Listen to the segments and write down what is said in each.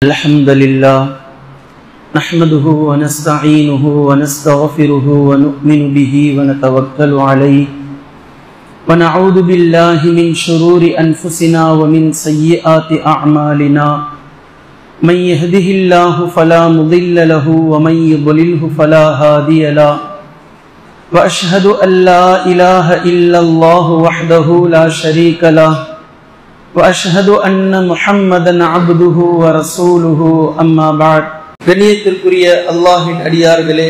الحمد لله نحمده ونستعينه ونستغفره ونؤمن به ونتوكل عليه ونعوذ بالله من شرور أنفسنا ومن سيئات أعمالنا من يهده الله فلا مضل له ومن يضلله فلا هادي له وأشهد أن لا إله إلا الله وحده لا شريك له وأشهد أن محمدا عبده ورسوله أما بعد கண்ணியத்திற்குரிய அல்லாஹ்வின் அடியார்களே,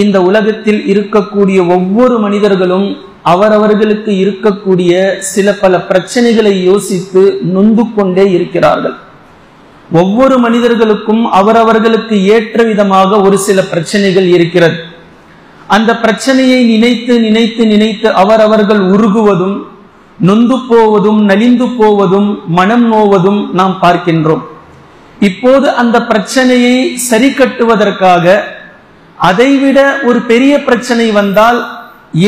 இந்த உலகத்தில் இருக்கக்கூடிய ஒவ்வொரு மனிதர்களும் அவரவர்களுக்கு இருக்கக்கூடிய சில பல பிரச்சனைகளை யோசித்து நொந்து கொண்டே இருக்கிறார்கள். ஒவ்வொரு மனிதர்களுக்கும் அவரவர்களுக்கு ஏற்ற விதமாக ஒரு சில பிரச்சனைகள் இருக்கிறது. அந்த பிரச்சனையை நினைத்து நினைத்து நினைத்து அவரவர்கள் உருகுவதும் நொந்து போவதும் நலிந்து போவதும் மனம் நோவதும் நாம் பார்க்கின்றோம். இப்போது அந்த பிரச்சனையை சரி கட்டுவதற்காக அதைவிட ஒரு பெரிய பிரச்சனை வந்தால்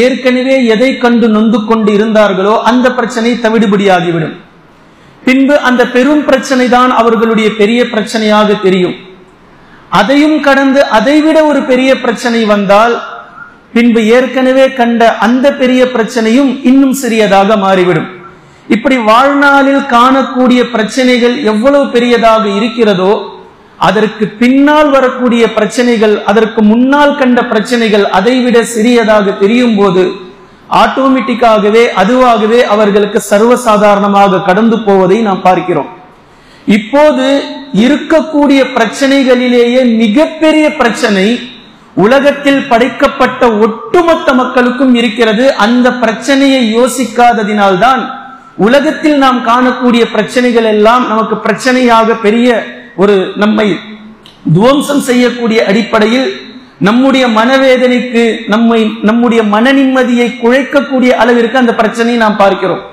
ஏற்கனவே எதை கண்டு நொந்து கொண்டு இருந்தார்களோ அந்த பிரச்சனை தவிடுபடியாகிவிடும். பின்பு அந்த பெரும் பிரச்சனை தான் அவர்களுடைய பெரிய பிரச்சனையாக தெரியும். அதையும் கடந்து அதைவிட ஒரு பெரிய பிரச்சனை வந்தால் பின்பு ஏற்கனவே கண்ட அந்த பெரிய பிரச்சனையும் இன்னும் சிறியதாக மாறிவிடும். இப்படி வாழ்நாளில் காணக்கூடிய பிரச்சனைகள் எவ்வளவு பெரியதாக இருக்கிறதோ அதற்கு பின்னால் வரக்கூடிய பிரச்சனைகள், அதற்கு முன்னால் கண்ட பிரச்சனைகள் அதைவிட சிறியதாக தெரியும் போது ஆட்டோமேட்டிக்காகவே அதுவாகவே அவர்களுக்கு சர்வசாதாரணமாக கடந்து போவதை நாம் பார்க்கிறோம். இப்போது இருக்கக்கூடிய பிரச்சனைகளிலேயே மிகப்பெரிய பிரச்சனை உலகத்தில் படைக்கப்பட்ட ஒட்டுமொத்த மக்களுக்கும் இருக்கிறது. அந்த பிரச்சனையை யோசிக்காததினால்தான் உலகத்தில் நாம் காணக்கூடிய பிரச்சனைகள் எல்லாம் நமக்கு பிரச்சனையாக பெரிய ஒரு நம்மை துவம்சம் செய்யக்கூடிய அடிப்படையில் நம்முடைய மனவேதனைக்கு நம்முடைய மன நிம்மதியை குழைக்கக்கூடிய அளவிற்கு அந்த பிரச்சனையை நாம் பார்க்கிறோம்.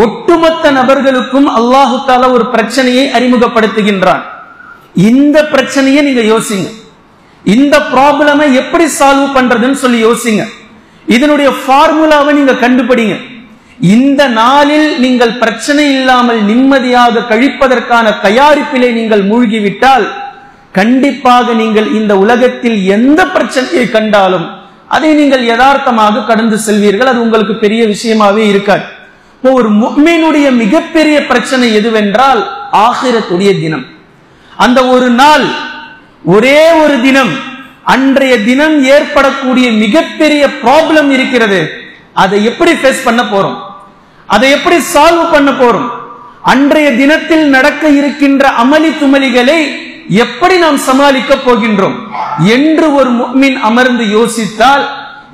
ஒட்டுமொத்த நபர்களுக்கும் அல்லாஹு தஆலா ஒரு பிரச்சனையை அறிமுகப்படுத்துகின்றான். இந்த பிரச்சனையை நீங்க யோசிங்க, இந்த ப்ராப்ளமை எப்படி சால்வ் பண்றதுன்னு சொல்லி யோசிங்க. இதனுடைய ஃபார்முலாவை நீங்க கண்டுபிடிங்க. இந்த நாளில் நீங்கள் பிரச்சனை இல்லாமல் நிம்மதியாக கழிப்பதற்கான தயாரிப்பிலே நீங்கள் மூழ்கிவிட்டால் கண்டிப்பாக நீங்கள் இந்த உலகத்தில் எந்த பிரச்சனையை கண்டாலும் அதை நீங்கள் யதார்த்தமாக கடந்து செல்வீர்கள். அது உங்களுக்கு பெரிய விஷயமாவே இருக்காது. ஒரு முஃமினுடைய மிகப்பெரிய பிரச்சனை எதுவென்றால் ஆகிரத்துடைய தினம். அந்த ஒரு நாள், ஒரே ஒரு தினம், அன்றைய தினம் ஏற்படக்கூடிய மிகப்பெரிய ப்ராப்ளம் இருக்கிறது. அதை எப்படி ஃபேஸ் பண்ண போறோம், அதை எப்படி சால்வ் பண்ண போறோம், அன்றைய தினத்தில் நடக்க இருக்கின்ற அமளி துமளிகளை எப்படி நாம் சமாளிக்க போகின்றோம் என்று ஒரு முஃமின் அமர்ந்து யோசித்தால்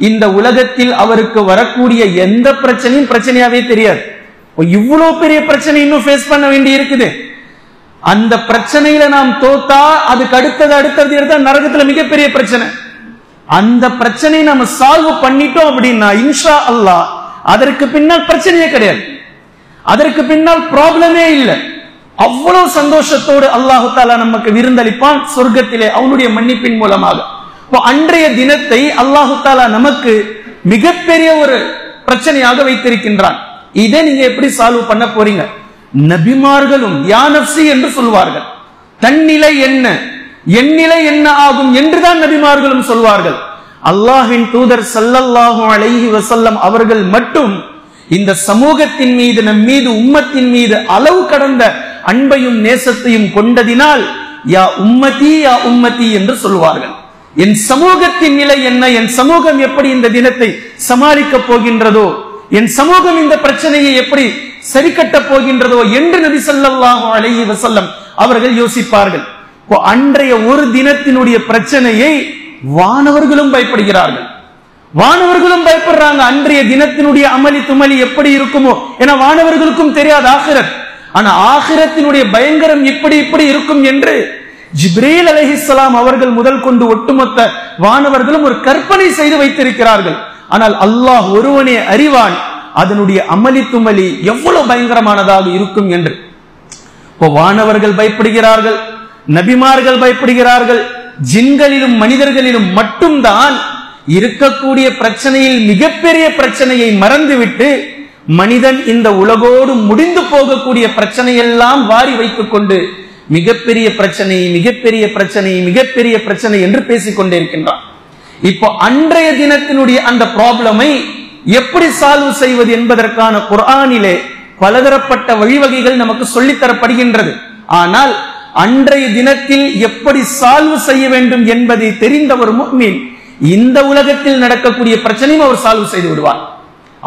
இந்த உலகத்தில் அவருக்கு வரக்கூடிய எந்த பிரச்சனையும் பிரச்சனையாவே தெரியாது. இவ்வளவு பெரிய பிரச்சனை இன்னும் ஃபேஸ் பண்ண வேண்டி இருக்குது. அந்த பிரச்சனையில நாம் தோத்தா அதுக்கு அடுத்தது எடுத்தா நரகத்துல மிகப்பெரிய பிரச்சனை. அந்த பிரச்சனையை நம்ம சால்வ் பண்ணிட்டோம் அப்படின்னா இன்ஷா அல்லாஹ் அதற்கு பின்னால் பிரச்சனையே கிடையாது, அதற்கு பின்னால் ப்ராப்ளமே இல்லை. அவ்வளவு சந்தோஷத்தோடு அல்லாஹு தஆலா நமக்கு விருந்தளிப்பான் சொர்க்கத்திலே அவனுடைய மன்னிப்பின் மூலமாக. அன்றைய தினத்தை அல்லாஹு தஆலா நமக்கு மிகப்பெரிய ஒரு பிரச்சனையாக வைத்திருக்கின்றான். இதை நீங்க எப்படி சால்வ் பண்ண போறீங்க? நபிமார்களும் யா நஃப்ஸி என்று சொல்வார்கள். தன்னிலை என்ன, என் நிலை என்ன ஆகும் என்றுதான் நபிமார்களும் சொல்வார்கள். அல்லாஹ்வின் தூதர் ஸல்லல்லாஹு அலைஹி வஸல்லம் அவர்கள் மட்டும் இந்த சமூகத்தின் மீது, நம் மீது, உம்மத்தின் மீது அளவு கடந்த அன்பையும் நேசத்தையும் கொண்டதினால் யா உம்மதி யா உம்மதி என்று சொல்வார்கள். என் சமூகத்தின் நிலை என்ன, என் சமூகம் எப்படி இந்த தினத்தை சமாளிக்க போகின்றதோ, என் சமூகம் இந்த பிரச்சனையை எப்படி சரி கட்ட போகின்றதோ என்று நபி ஸல்லல்லாஹு அலைஹி வஸல்லம் அவர்கள் யோசிப்பார்கள். அன்றைய ஒரு தினத்தினுடைய பிரச்சனையை வானவர்களும் பயப்படுகிறார்கள், வானவர்களும் பயப்படுறாங்க. அன்றைய தினத்தினுடைய அமளி துமளி எப்படி இருக்குமோ, ஏன்னா வானவர்களுக்கும் தெரியாது ஆகிரத். ஆனா ஆகிரத்தினுடைய பயங்கரம் இப்படி இருக்கும் என்று ஜிப்ரீல் அலைஹிஸ்ஸலாம் அவர்கள் முதல் கொண்டு ஒட்டுமொத்த வானவர்களும் ஒரு கற்பனை செய்து வைத்திருக்கிறார்கள். ஆனால் அல்லாஹ் ஒருவனே அறிவான் அதனுடைய அமளி துமளி எவ்வளவு பயங்கரமானதாக இருக்கும் என்று. வானவர்கள் பயப்படுகிறார்கள், நபிமார்கள் பயப்படுகிறார்கள். ஜின்களிலும் மனிதர்களிலும் மட்டும்தான் இருக்கக்கூடிய பிரச்சனையில் மிகப்பெரிய பிரச்சனையை மறந்துவிட்டு மனிதன் இந்த உலகோடு முடிந்து போகக்கூடிய பிரச்சனையெல்லாம் வாரி வைத்துக் கொண்டு மிகப்பெரிய பிரச்சனை மிகப்பெரிய பிரச்சனை மிகப்பெரிய பிரச்சனை என்று பேசிக்கொண்டே இருக்கின்றான். இப்போ அன்றைய தினத்தினுடைய அந்த ப்ராப்ளமை எப்படி சால்வ் செய்வது என்பதற்கான குர்ஆனிலே பலதரப்பட்ட வழிவகைகள் நமக்கு சொல்லித்தரப்படுகின்றது. ஆனால் அன்றைய தினத்தில் எப்படி சால்வ் செய்ய வேண்டும் என்பதை தெரிந்த ஒரு முஃமின் இந்த உலகத்தில் நடக்கக்கூடிய பிரச்சனையும் அவர் சால்வ் செய்து விடுவார்.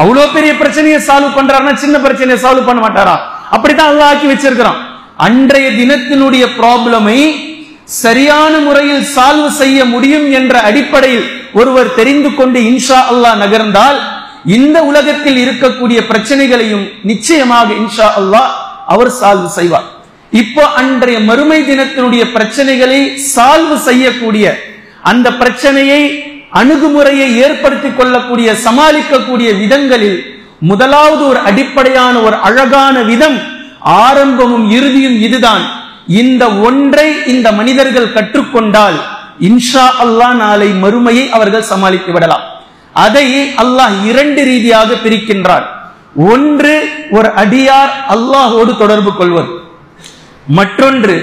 அவ்வளவு பெரிய பிரச்சனையை சால்வ் பண்றாருன்னா சின்ன பிரச்சனையை சால்வ் பண்ண மாட்டாரா? அப்படித்தான் அல்லாஹ் ஆக்கி வச்சிருக்கிறான். அன்றைய தினத்தினுடைய ப்ராப்ளமை சரியான முறையில் சால்வ் செய்ய முடியும் என்ற அடிப்படையில் ஒருவர் தெரிந்து கொண்டு இன்ஷா அல்லாஹ் நகர்ந்தால் இந்த உலகத்தில் இருக்கக்கூடிய பிரச்சனைகளையும் நிச்சயமாக இன்ஷா அல்லாஹ் அவர் சால்வ் செய்வார். இப்போ அன்றைய மறுமை தினத்தினுடைய பிரச்சனைகளை சால்வ் செய்யக்கூடிய அந்த பிரச்சனையை அணுகுமுறையை ஏற்படுத்திக் கொள்ளக்கூடிய சமாளிக்கக்கூடிய விதங்களில் முதலாவது ஒரு அடிப்படையான ஒரு அழகான விதம், ஆரம்பமும் இறுதியும் இதுதான். இந்த ஒன்றை இந்த மனிதர்கள் கற்றுக்கொண்டால் இன்ஷா அல்லாஹ் நாளை மறுமையை அவர்கள் சமாளித்து விடலாம். அதை அல்லாஹ் இரண்டு ரீதியாக பிரிக்கின்றார். ஒன்று, ஒரு அடியார் அல்லாஹோடு தொடர்பு கொள்வது. மற்றொன்று,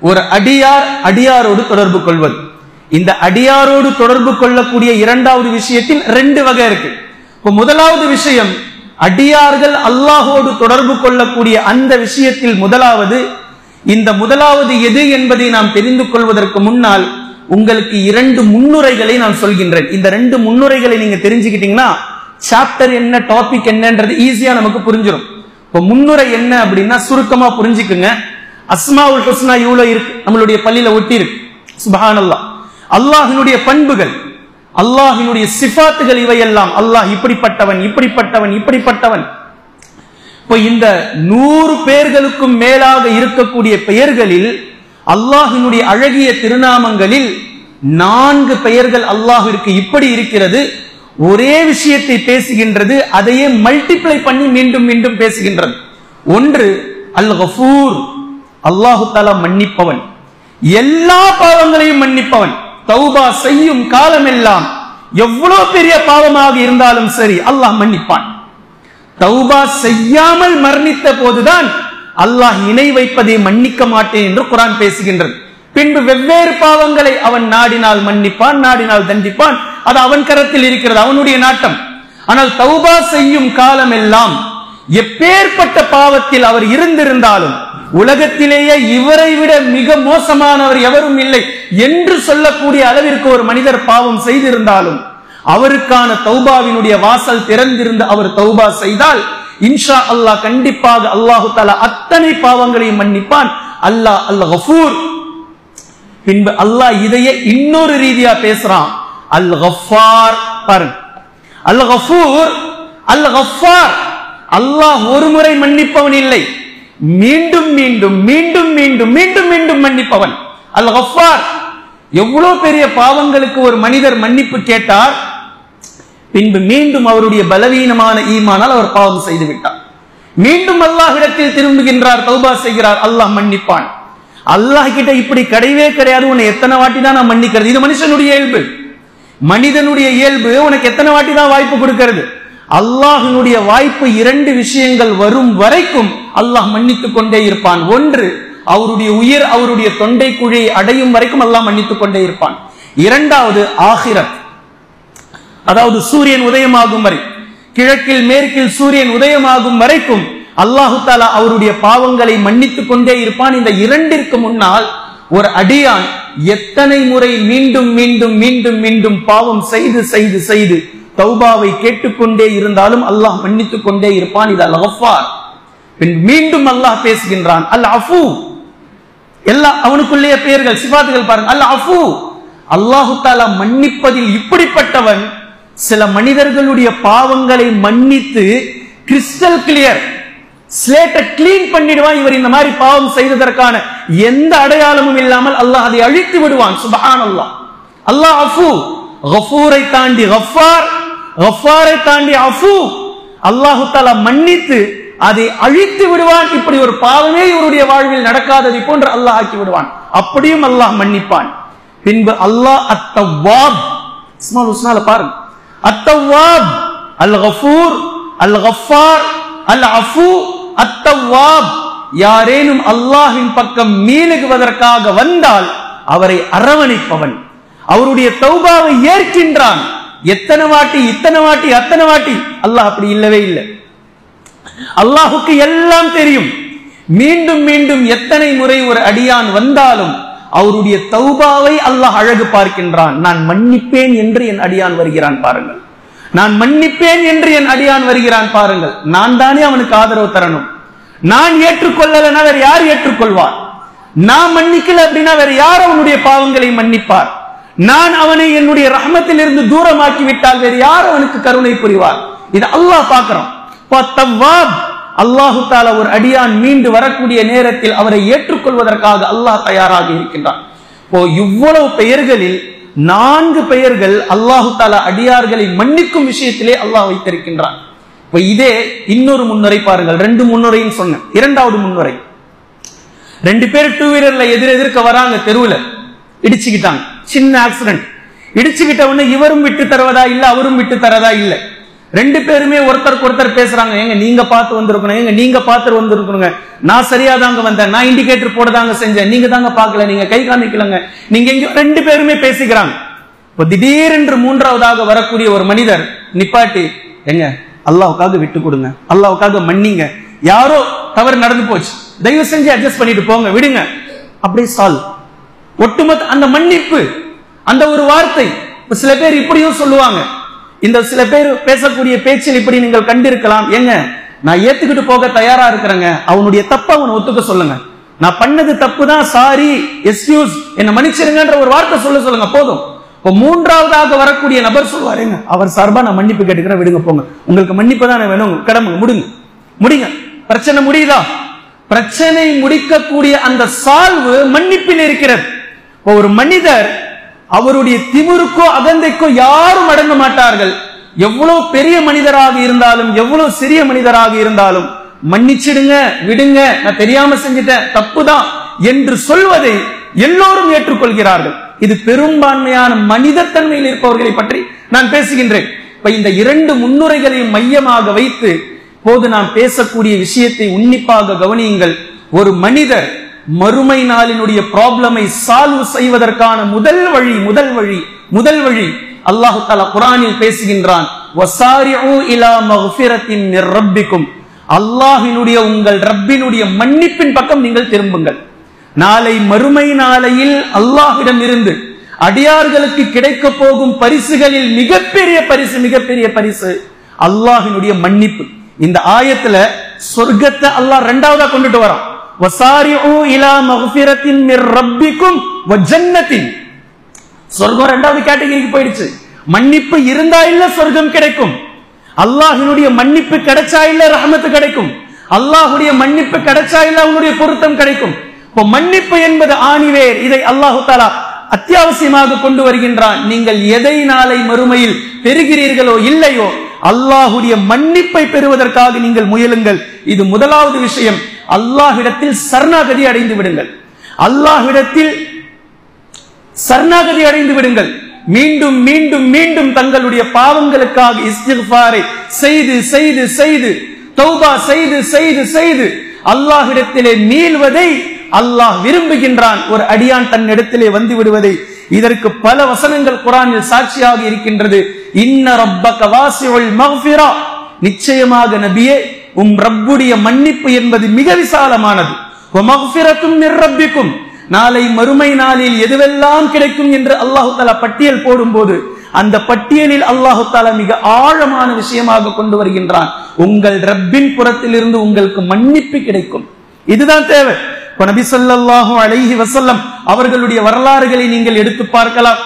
ஒரு அடியார் அடியாரோடு தொடர்பு கொள்வது. இந்த அடியாரோடு தொடர்பு கொள்ளக்கூடிய இரண்டாவது விஷயத்தில் ரெண்டு வகை இருக்கு. இப்போ முதலாவது விஷயம், அடியார்கள் அல்லாஹோடு தொடர்பு கொள்ளக்கூடிய அந்த விஷயத்தில் முதலாவது, இந்த முதலாவது எது என்பதை நாம் தெரிந்து கொள்வதற்கு முன்னால் உங்களுக்கு இரண்டு முன்னுரைகளை நான் சொல்கின்றேன். இந்த ரெண்டு முன்னுரைகளை நீங்க தெரிஞ்சுக்கிட்டீங்கன்னா சாப்டர் என்ன, டாபிக் என்னன்றது ஈஸியா நமக்கு புரிஞ்சிடும். இப்போ முன்னுரை என்ன அப்படின்னா சுருக்கமா புரிஞ்சுக்குங்க. அஸ்மாவுல் ஹுஸ்னா இவ்வளவு இருக்கு, நம்மளுடைய பள்ளியில ஒட்டி இருக்கு. சுப்ஹானல்லாஹ், அல்லாஹ்வினுடைய பண்புகள், அல்லாஹ்வினுடைய சிஃபாத்துகள் இவையெல்லாம். அல்லாஹ் இப்படிப்பட்டவன் இப்படிப்பட்டவன் இப்படிப்பட்டவன். இப்போ இந்த 100 பேர்களுக்கும் மேலாக இருக்கக்கூடிய பெயர்களில் அல்லாஹ்வினுடைய அழகிய திருநாமங்களில் 4 பெயர்கள் அல்லாஹ்விற்கு இப்படி இருக்கிறது. ஒரே விஷயத்தை பேசுகின்றது, அதையே மல்டிப்ளை பண்ணி மீண்டும் மீண்டும் பேசுகின்றது. ஒன்று அல் கஃபூர், அல்லாஹு தஆலா மன்னிப்பவன், எல்லா பாவங்களையும் மன்னிப்பவன். தௌபா செய்யும் காலமெல்லாம் எவ்வளவு பெரிய பாவமாக இருந்தாலும் சரி அல்லாஹ் மன்னிப்பான். தௌபா செய்யாமல் மரணித்த போதுதான் அல்லாஹ் இணை வைப்பதை மன்னிக்க மாட்டேன் என்று குர்ஆன் பேசுகின்றது. பின்பு வெவ்வேறு பாவங்களை அவன் நாடினால் மன்னிப்பான், நாடினால் தண்டிப்பான். அது அவன் கரத்தில் இருக்கிறது, அவனுடைய நாட்டம். ஆனால் தௌபா செய்யும் காலம் எல்லாம் எப்பேற்பட்ட பாவத்தில் அவர் இருந்திருந்தாலும் உலகத்திலேயே இவரை விட மிக மோசமானவர் எவரும் இல்லை என்று சொல்லக்கூடிய அளவிற்கு ஒரு மனிதர் பாவம் செய்திருந்தாலும் அவருக்கான தௌபாவினுடைய வாசல் திறந்திருந்து அவர் தௌபா செய்தால் இன்ஷா அல்லாஹ் கண்டிப்பாக அல்லாஹு தஆலா அத்தனை பாவங்களையும் மன்னிப்பான். அல்லாஹ் அல் கஃபூர். பின்பு அல்லாஹ் இதையே இன்னொரு ரீதியா பேசுறான், அல் கஃபார். பாருங்க, அல் கஃபூர் அல் கஃபார். அல்லாஹ் ஒரு முறை மன்னிப்பவன் இல்லை, மீண்டும் மீண்டும் மீண்டும் மீண்டும் மீண்டும் மீண்டும் மன்னிப்பவன் அல் கஃபார். எவ்வளவு பெரிய பாவங்களுக்கு ஒரு மனிதர் மன்னிப்பு கேட்டார், பின்பு மீண்டும் அவருடைய பலவீனமான ஈமானால் அவர் பாவம் செய்து விட்டார், மீண்டும் அல்லாஹ்விடத்தில் திரும்புகின்றார், தௌபா செய்கிறார், அல்லாஹ் மன்னிப்பான். அல்லாஹ் கிட்ட இப்படி கிடையவே கிடையாது, உன்னை எத்தனை வாட்டி தான் நான் மன்னிக்கிறது. இது மனுஷனுடைய இயல்பு, மனிதனுடைய இயல்பு. உனக்கு எத்தனை வாட்டி தான் வாய்ப்பு கொடுக்கிறது. அல்லாஹ்வினுடைய வாய்ப்பு 2 விஷயங்கள் வரும் வரைக்கும் அல்லாஹ் மன்னித்துக் கொண்டே இருப்பான். ஒன்று, அவருடைய உயிர் அவருடைய தொண்டை குழியை அடையும் வரைக்கும் அல்லாஹ் மன்னித்துக் கொண்டே இருப்பான். இரண்டாவது ஆகிரத், அதாவது சூரியன் உதயமாகும் வரை, கிழக்கில் மேற்கில் சூரியன் உதயமாகும் வரைக்கும் அல்லாஹு தஆலா அவருடைய பாவங்களை மன்னித்துக் கொண்டே இருப்பான். இந்த இரண்டிற்கு முன்னால் ஒரு அடியான் எத்தனை முறை மீண்டும் மீண்டும் மீண்டும் மீண்டும் பாவம் செய்து செய்து செய்து தௌபாவை கேட்டுக்கொண்டே இருந்தாலும் அல்லாஹ் மன்னித்துக் கொண்டே இருப்பான். இது அல் கஃபார். மீண்டும் அல்லாஹ் பேசுகின்றான், அல் அஃபூ. எல்லா அவனுக்குள்ளே பெயர்கள் சிஃபாத்துகள் பாருங்க. அல் அஃபூ, அல்லாஹு தஆலா மன்னிப்பதில் இப்படிப்பட்டவன். சில மனிதர்களுடைய பாவங்களை மன்னித்து கிறிஸ்டல் கிளியர் ஸ்லேட்டை கிளீன் பண்ணிடுவான். இவர் இந்த மாதிரி பாவம் செய்ததற்கான எந்த அடையாளமும் இல்லாமல் அல்லாஹ் அதை அழித்து விடுவான். சுப்ஹானல்லாஹ். அல்லாஹ் அஃபூ. கஃபூரை தாண்டி கஃபார், கஃபாரை தாண்டி அஃபூ. அல்லாஹு தஆலா மன்னித்து அதை அழித்து விடுவான். இப்படி ஒரு பாவமே இவருடைய வாழ்வில் நடக்காததை போன்று அல்லாஹ் ஆக்கி விடுவான். அப்படியும் அல்லாஹ் மன்னிப்பான். பின்பு அல்லாஹ் அத்தவ்வாப். இஸ்மால் ஹுஸ்னால பாருங்க, அத்தவ்வாப், அல் கஃபூர், அல் கஃபார், அல் அஃபூ, அத்தவ்வாப். யாரேனும் அல்லாஹ்வின் பக்கம் மீளுவதற்காக வந்தால் அவரை அரவணைப்பவன், அவருடைய தௌபாவை ஏற்கின்றான். எத்தனை வாட்டி இத்தனை வாட்டி அத்தனை வாட்டி? அல்லாஹ் அப்படி இல்லவே இல்லை. அல்லாஹுக்கு எல்லாம் தெரியும். மீண்டும் மீண்டும் எத்தனை முறை ஒரு அடியான் வந்தாலும் அவருடைய தௌபாவை அல்லாஹ் அழகு பார்க்கின்றான். நான் மன்னிப்பேன் என்று என் அடியான் வருகிறான் பாருங்கள், நான் மன்னிப்பேன் என்று என் அடியான் வருகிறான் பாருங்கள். நான் தானே அவனுக்கு ஆதரவு தரணும். நான் ஏற்றுக்கொள்ளலன்னா வேற யார் ஏற்றுக்கொள்வார்? நான் மன்னிக்கல அப்படின்னா வேற யார் அவனுடைய பாவங்களை மன்னிப்பார்? நான் அவனை என்னுடைய ரஹ்மத்தில் இருந்து தூரமாக்கி விட்டால் வேறு யார் அவனுக்கு கருணை புரிவார்? இது அல்லாஹ் பார்க்கிறோம். அல்லாஹு தஆலா ஒரு அடியான் மீண்டு வரக்கூடிய நேரத்தில் அவரை ஏற்றுக்கொள்வதற்காக அல்லாஹ் தயாராக இருக்கின்றான். இவ்வளவு பெயர்களில் 4 பெயர்கள் அல்லாஹு தஆலா அடியார்களை மன்னிக்கும் விஷயத்திலே அல்லாஹ் வைத்திருக்கின்றான். இதே இன்னொரு முன்னுரை பாருங்கள். 2 முன்னுரைன்னு சொன்னேன். 2வது முன்னுரை, 2 பேர் 2 வீலர்ல எதிர்க்க வராங்க, தெருவுல இடிச்சுக்கிட்டாங்க. சின்ன ஆக்சிடென்ட். இடிச்சுக்கிட்ட உடனே இவரும் விட்டு தருவதா இல்ல, அவரும் விட்டு தரதா இல்ல. 2 பேருமே ஒருத்தருக்கு ஒருத்தர் பேசுறாங்க. எங்க நீங்க பார்த்து வந்திருக்கணும், எங்க நீங்க பார்த்து வந்திருக்கணுங்க, நான் சரியா தாங்க வந்தேன், நான் இண்டிகேட்டர் போடதாங்க செஞ்சேன், நீங்க தாங்க பார்க்கல, நீங்க கை காமிக்கலங்க, நீங்க எங்க. 2 பேருமே பேசிக்கிறாங்க. இப்போ திடீரென்று 3வதாக வரக்கூடிய ஒரு மனிதர் நிப்பாட்டி, எங்க அல்லாஹ்வுக்காக விட்டு கொடுங்க, அல்லாஹ்வுக்காக மன்னிங்க, யாரோ தவறு நடந்து போச்சு, தயவு செஞ்சு அட்ஜஸ்ட் பண்ணிட்டு போங்க, விடுங்க, அப்படியே சால்வ். ஒட்டுமொத்த அந்த மன்னிப்பு, அந்த ஒரு வார்த்தை. சில பேர் இப்படியும் சொல்லுவாங்க. இந்த சில பேர் பேசக்கூடிய பேச்சில் இப்படி நீங்கள் கண்டிருக்கலாம். ஏங்க நான் ஏத்துக்கிட்டு போக தயாரா இருக்கிறேங்க, அவனுடைய தப்ப அவனை ஒத்துக்க சொல்லுங்க, நான் பண்ணது தப்பு தான், சாரி, எக்ஸ்கியூஸ், என்ன மன்னிச்சிருங்கன்ற ஒரு வார்த்தை சொல்லுங்க போதும். இப்போ 3வதாக வரக்கூடிய நபர் சொல்வாருங்க, அவர் சார்பா நான் மன்னிப்பு கேட்டுக்கிறேன், விடுங்க போங்க, உங்களுக்கு மன்னிப்பு தான் வேணும், கடமை முடிங்க. பிரச்சனை முடியுதா? பிரச்சனை முடிக்கக்கூடிய அந்த சால்வு மன்னிப்பில் இருக்கிறது. ஒரு மனிதர் அவருடைய திமிருக்கோ அகந்தைக்கோ யாரும் அடங்க மாட்டார்கள். எவ்வளவு பெரிய மனிதராக இருந்தாலும், எவ்வளவு சிறிய மனிதராக இருந்தாலும், மன்னிச்சிடுங்க, விடுங்க, நான் தெரியாம செஞ்சிட்டேன், தப்புதான் என்று சொல்வதை எல்லோரும் ஏற்றுக்கொள்கிறார்கள். இது பெரும்பான்மையான மனிதத்தன்மையில் இருப்பவர்களை பற்றி நான் பேசுகின்றேன். இப்ப இந்த 2 முன்னுரைகளையும் மையமாக வைத்து போது நாம் பேசக்கூடிய விஷயத்தை உன்னிப்பாக கவனியுங்கள். ஒரு மனிதர் மறுமை நாளினுடைய ப்ராப்ளமை சால்வ் செய்வதற்கான முதல் வழி அல்லாஹ் தஆலா குர்ஆனில் பேசுகின்றான். வஸாரிஉ இலா மக்ஃபிரத்தின் மிர் ரப்பிக்கும், அல்லாஹ்வினுடைய உங்கள் ரப்பினுடைய மன்னிப்பின் பக்கம் நீங்கள் திரும்புங்கள். நாளை மறுமை நாளையில் அல்லாஹ்விடம் இருந்து அடியார்களுக்கு கிடைக்க போகும் பரிசுகளில் மிகப்பெரிய பரிசு அல்லாஹ்வினுடைய மன்னிப்பு. இந்த ஆயத்துல சொர்க்கத்தை அல்லாஹ் 2வதா கொண்டுட்டு வரான். வஸாரிஉ இலா மக்ஃபிரத்தின் மிர் ரப்பிக்கும் வ ஜன்னத்தின். சொர்க்கம் 2வது கேட்டகரிக்கு போயிடுச்சு. மன்னிப்பு இருந்தா இல்ல சொர்க்கம் கிடைக்கும், அல்லாஹ்வினுடைய மன்னிப்பு கிடைச்சா இல்ல ரஹ்மத் கிடைக்கும், அல்லாஹ்வுடைய மன்னிப்பு கிடைச்சா இல்ல அவனுடைய பொருத்தம் கிடைக்கும். இப்போ மன்னிப்பு என்பது ஆணிவேர். இதை அல்லாஹ் தஆலா அத்தியாவசியமாக கொண்டு வருகின்றான். நீங்கள் எதை நாளை மறுமையில் பெறுகிறீர்களோ இல்லையோ அல்லாஹ்வுடைய மன்னிப்பை பெறுவதற்காக நீங்கள் முயலுங்கள். இது முதலாவது விஷயம். அல்லாஹ்விடத்தில் சரணாகதி அடைந்து விடுங்கள். அல்லாஹ்விடத்தில் சரணாகதி அடைந்து விடுங்கள். மீண்டும் மீண்டும் மீண்டும் தங்களுடைய பாவங்களுக்காக இஸ்திக்ஃபாரை செய்து தௌபா செய்து அல்லாஹ்விடத்திலே மீள்வதை அல்லாஹ் விரும்புகின்றான். ஒரு அடியான் தன்னிடத்திலே வந்து விடுவதை இதற்கு பல வசனங்கள் குர்ஆனில் சாட்சியாக இருக்கின்றது. இன்ன ரப்பக வாசிஉல் மக்ஃபிரா, நிச்சயமாக நபியே ரப்புடைய மன்னிப்பு என்பது மிக விசாலமானது. வ மக்ஃபிரத்தும் மிர் ரப்பிக்கும், நாளை மறுமை நாளில் எதுவெல்லாம் கிடைக்கும் என்று அல்லாஹ் தஆலா பட்டியல் போடும்போது அந்த பட்டியலில் அல்லாஹ் தஆலா மிக ஆழமான விஷயமாக கொண்டு வருகின்றான். உங்கள் ரப்பின் புறத்திலிருந்து உங்களுக்கு மன்னிப்பு கிடைக்கும். இதுதான் தேவை. நபி ஸல்லல்லாஹு அலைஹி வஸல்லம் அவர்களுடைய வரலாறுகளை நீங்கள் எடுத்து பார்க்கலாம்.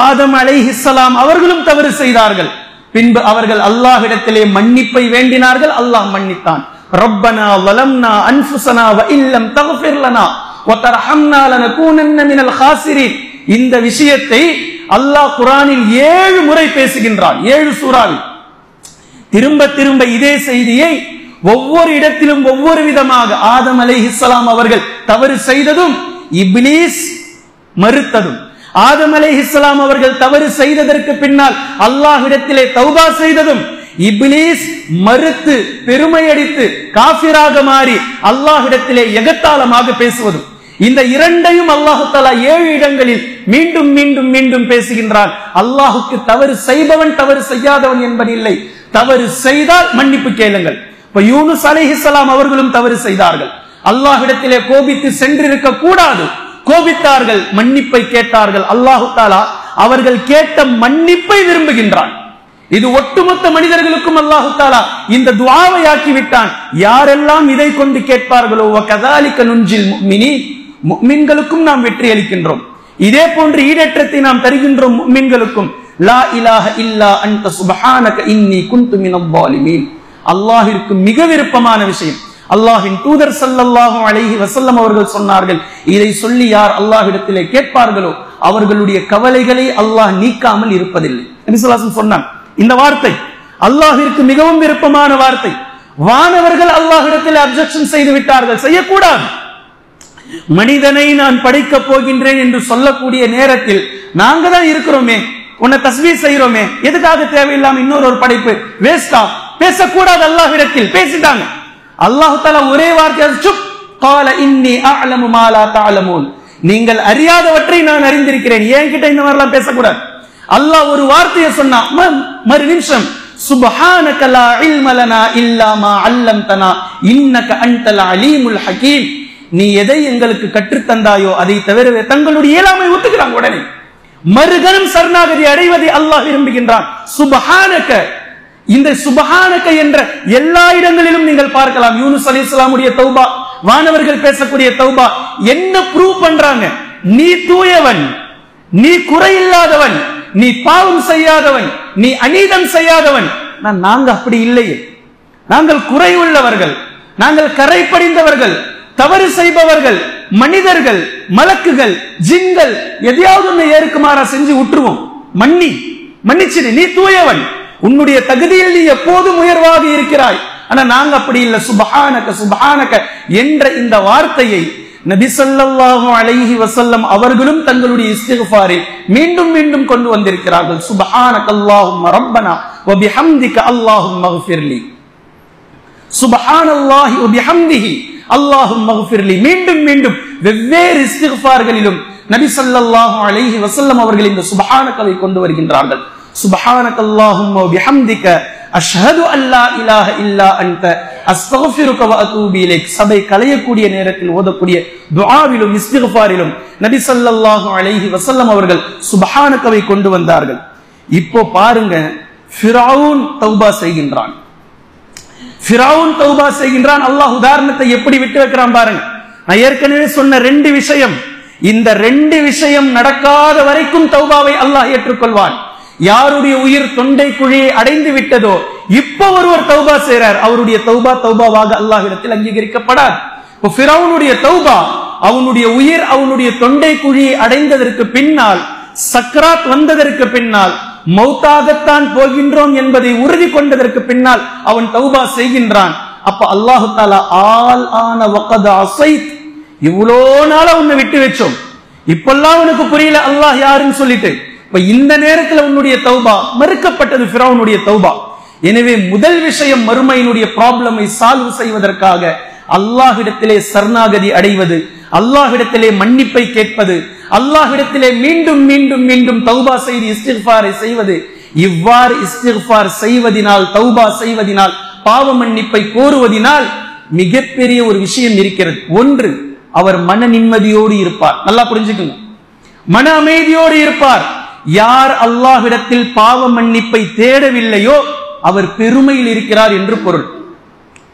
ஆதம் அலைஹிஸ்ஸலாம் அவர்களும் தவறு செய்தார்கள். பின்பு அவர்கள் அல்லாஹ்விடத்திலே மன்னிப்பை வேண்டினார்கள், அல்லாஹ் மன்னித்தான். ரப்பனா வலம்னா அன்ஃபுஸனா வ இல்லம் தக்ஃபிர் லனா வ தர்ஹம்னா லனகூனன்ன மினல் காசிரீன். இந்த விஷயத்தை அல்லாஹ் குர்ஆனில் 7 முறை பேசுகின்றான். 7 சூறாவில் திரும்ப இதே செய்தியை ஒவ்வொரு இடத்திலும் ஒவ்வொரு விதமாக ஆதம் அலைஹிஸ்ஸலாம் அவர்கள் தவறு செய்ததும் இப்லீஸ் மறுத்ததும், ஆதம் அலைஹிஸ்ஸலாம் அவர்கள் தவறு செய்ததற்கு பின்னால் அல்லாஹ்விடத்திலே தௌபா செய்ததும், இப்லீஸ் மறுத்து பெருமை அடித்து காஃபிராக மாறி அல்லாஹ்விடத்திலே எகத்தாளமாக பேசுவதும், இந்த இரண்டையும் அல்லாஹு தஆலா 7 இடங்களில் மீண்டும் மீண்டும் மீண்டும் பேசுகின்றான். அல்லாஹுக்கு தவறு செய்பவன் தவறு செய்யாதவன் என்பதில்லை. தவறு செய்தால் மன்னிப்பு கேளுங்கள். இப்ப யூனுஸ் அலைஹிஸ்ஸலாம் அவர்களும் தவறு செய்தார்கள். அல்லாஹ்விடத்திலே கோபித்து சென்றிருக்க கூடாது, கோபித்தார்கள், மன்னிப்பை கேட்டார்கள். அல்லாஹு தஆலா அவர்கள் கேட்ட மன்னிப்பை விரும்புகின்றான். இது ஒட்டுமொத்த மனிதர்களுக்கும் அல்லாஹு தஆலா இந்த துஆவை ஆக்கி விட்டான். யாரெல்லாம் இதை கொண்டு கேட்பார்களோ வகதாலிக நுன்ஜில் முஃமினீன், முஃமின்களுக்கும் நாம் வெற்றி அளிக்கின்றோம். இதே போன்று ஈடேற்றத்தை நாம் தருகின்றோம் முஃமின்களுக்கும். லா இலாஹ இல்லா அன்த சுப்ஹானக இன்னி குன்து மினல் ஸாலிமீன். அல்லாஹ்விற்கு மிக விருப்பமான விஷயம். அல்லாஹ்வின் தூதர் ஸல்லல்லாஹு அலைஹி வஸல்லம் அவர்கள் சொன்னார்கள், இதை சொல்லி யார் அல்லாஹ்விடத்திலே கேட்பார்களோ அவர்களுடைய கவலைகளை அல்லாஹ் நீக்காமல் இருப்பதில்லை. நபி ஸல்லல்லாஹு அலைஹி வஸல்லம் சொன்னாங்க. இந்த வார்த்தை அல்லாஹ்விற்கு மிகவும் விருப்பமான வார்த்தை. வானவர்கள் அல்லாஹ்விடத்தில் அப்ஜெக்ஷன் செய்து விட்டார்கள், செய்யக்கூடாது. மனிதனை நான் படைக்க போகின்றேன் என்று சொல்லக்கூடிய நேரத்தில் நாங்க தான் இருக்கிறோமே, உன்னை தஸ்பீஹ் செய்றோமே, எதுக்காக தேவையில்லாம இன்னொரு படைப்பு வேஸ்டா? பேசக்கூடாது. அல்லாஹ்விடத்தில் பேசிட்டாங்க. அல்லாஹ் தஆலா ஒரே வார்த்தை, சுப் قال اني اعلم ما لا تعلمون, நீங்கள் அறியாதவற்றை நான் அறிந்திருக்கிறேன், என்கிட்ட இந்த மாதிரிலாம் பேசக்கூடாது. அல்லாஹ் ஒரு வார்த்தையை சொன்னா மறு நிமிஷம் சுப்ஹானக லா இல்ம லனா இல்லா மா அல்லம்தனா இன்னக அன்தல் அலீமுல் ஹகீம், நீ எதை எங்களுக்கு கற்றுத் தந்தாயோ அதை தவிர தங்களுடைய இயலாமை ஒத்துக்கிறாங்க. உடனே மறுகணம் சரணாகதி அடைவதை அல்லாஹ் விரும்புகின்றான். சுப்ஹானக, இந்த சுப்ஹானக என்ற எல்லா இடங்களிலும் நீங்கள் பார்க்கலாம். யூனுஸ் அலைஹிஸ்ஸலாமுடைய தௌபா, வானவர்கள் பேசக்கூடிய தௌபா என்ன ப்ரூவ் பண்றாங்க? நீ தூயவன், நீ குறையில்லாதவன், நீ பாவம் செய்யாதவன், நீ அநீதம் செய்யாதவன். நாங்க அப்படி இல்லையே, நாங்கள் குறை உள்ளவர்கள், நாங்கள் கரை படிந்தவர்கள், தவறு செய்பவர்கள், மனிதர்கள், மலக்குகள், ஜின்கள், எதையாவது ஒண்ணு ஏற்குமாறா செஞ்சு விட்டுருவோம். மன்னிச்சிடு, நீ தூயவன், உன்னுடைய தகுதியில் நீ எப்போதும் உயர்வாக இருக்கிறாய். ஆனா நாங்க அப்படி இல்லை. சுப்ஹானக சுப்ஹானக என்ற இந்த வார்த்தையை நபி ஸல்லல்லாஹு அலைஹி வஸல்லம் அவர்களும் தங்களுடைய இஸ்திக்ஃபாரில் மீண்டும் மீண்டும் கொண்டு வந்திருக்கிறார்கள். சுப்ஹானக அல்லாஹும்ம ரப்பனா வ பிஹம்திக அல்லாஹும்ம இக்ஃபிர்லி, சுப்ஹானல்லாஹி வ பிஹம்திஹி அல்லாஹும்ம இக்ஃபிர்லி. மீண்டும் மீண்டும் வெவ்வேறு இஸ்திக்ஃபார்களிலும் நபி ஸல்லல்லாஹு அலைஹி வஸல்லம் அவர்கள் இந்த சுப்ஹானகவை கொண்டு வருகின்றார்கள். சுப்ஹானக அல்லாஹும்ம வ பிஹம்திக அஷ்ஹது அல்லா இலாஹ இல்லா அன்த அஸ்தக்ஃபிருக வ அதூபு இலைக். சபை கலையக்கூடிய நேரத்தில் ஓதக்கூடிய துஆவிலும் இஸ்திக்ஃபாரிலும் நபி ஸல்லல்லாஹு அலைஹி வஸல்லம் அவர்கள் சுப்ஹானகவை கொண்டு வந்தார்கள். இப்போ பாருங்க, ஃபிரௌன் தௌபா செய்கின்றான். ஃபிரௌன் தௌபா செய்கின்றான். அல்லாஹ் உதாரணத்தை எப்படி விட்டு வைக்கிறான் பாருங்க. நான் ஏற்கனவே சொன்ன 2 விஷயம், இந்த 2 விஷயம் நடக்காத வரைக்கும் தௌபாவை அல்லாஹ் ஏற்றுக்கொள்வான். யாருடைய உயிர் தொண்டை குழியை அடைந்து விட்டதோ இப்ப ஒருவர் தௌபா செய்றார், அவருடைய தௌபா தௌபாவாக அல்லாஹ்விடத்தில் அங்கீகரிக்கப்படாது. இப்போ ஃபிரௌனுடைய தௌபா, அவனுடைய உயிர் அவனுடைய தொண்டை குழியை அடைந்ததற்கு பின்னால், சக்ராத் வந்ததற்கு பின்னால், மௌத்தாகத்தான் போகின்றோம் என்பதை உறுதி கொண்டதற்கு பின்னால் அவன் தௌபா செய்கின்றான். அப்ப அல்லாஹு தஆலா ஆல் ஆன வகத் அஸைத், இவ்வளோ நாளா உன்னை விட்டு வச்சோம், இப்பெல்லாம் உனக்கு புரியல அல்லாஹ் யாருன்னு சொல்லிட்டு, இப்ப இந்த நேரத்தில் உன்னுடைய தௌபா மறுக்கப்பட்டது, ஃபிரௌனுடைய தௌபா. எனவே முதல் விஷயம், மறுமையினுடைய ப்ராப்ளமை சால்வ் செய்வதற்காக அல்லாஹ்விடத்திலே சரணாகதி அடைவது, அல்லாஹ்விடத்திலே மன்னிப்பை கேட்பது, அல்லாஹ்விடத்திலே மீண்டும் மீண்டும் மீண்டும் தௌபா செய்து இஸ்திக்ஃபாரை செய்வது. இவ்வாறு இஸ்திக்ஃபார் செய்வதினால், தௌபா செய்வதினால், பாவ மன்னிப்பை கோருவதினால் மிகப்பெரிய ஒரு விஷயம் இருக்கிறது. ஒன்று, அவர் மன நிம்மதியோடு இருப்பார். நல்லா புரிஞ்சுக்குங்க, மன அமைதியோடு இருப்பார். யார் அல்லாஹ்விடத்தில் பாவ மன்னிப்பை தேடவில்லையோ அவர் பெருமையில் இருக்கிறார் என்று பொருள்.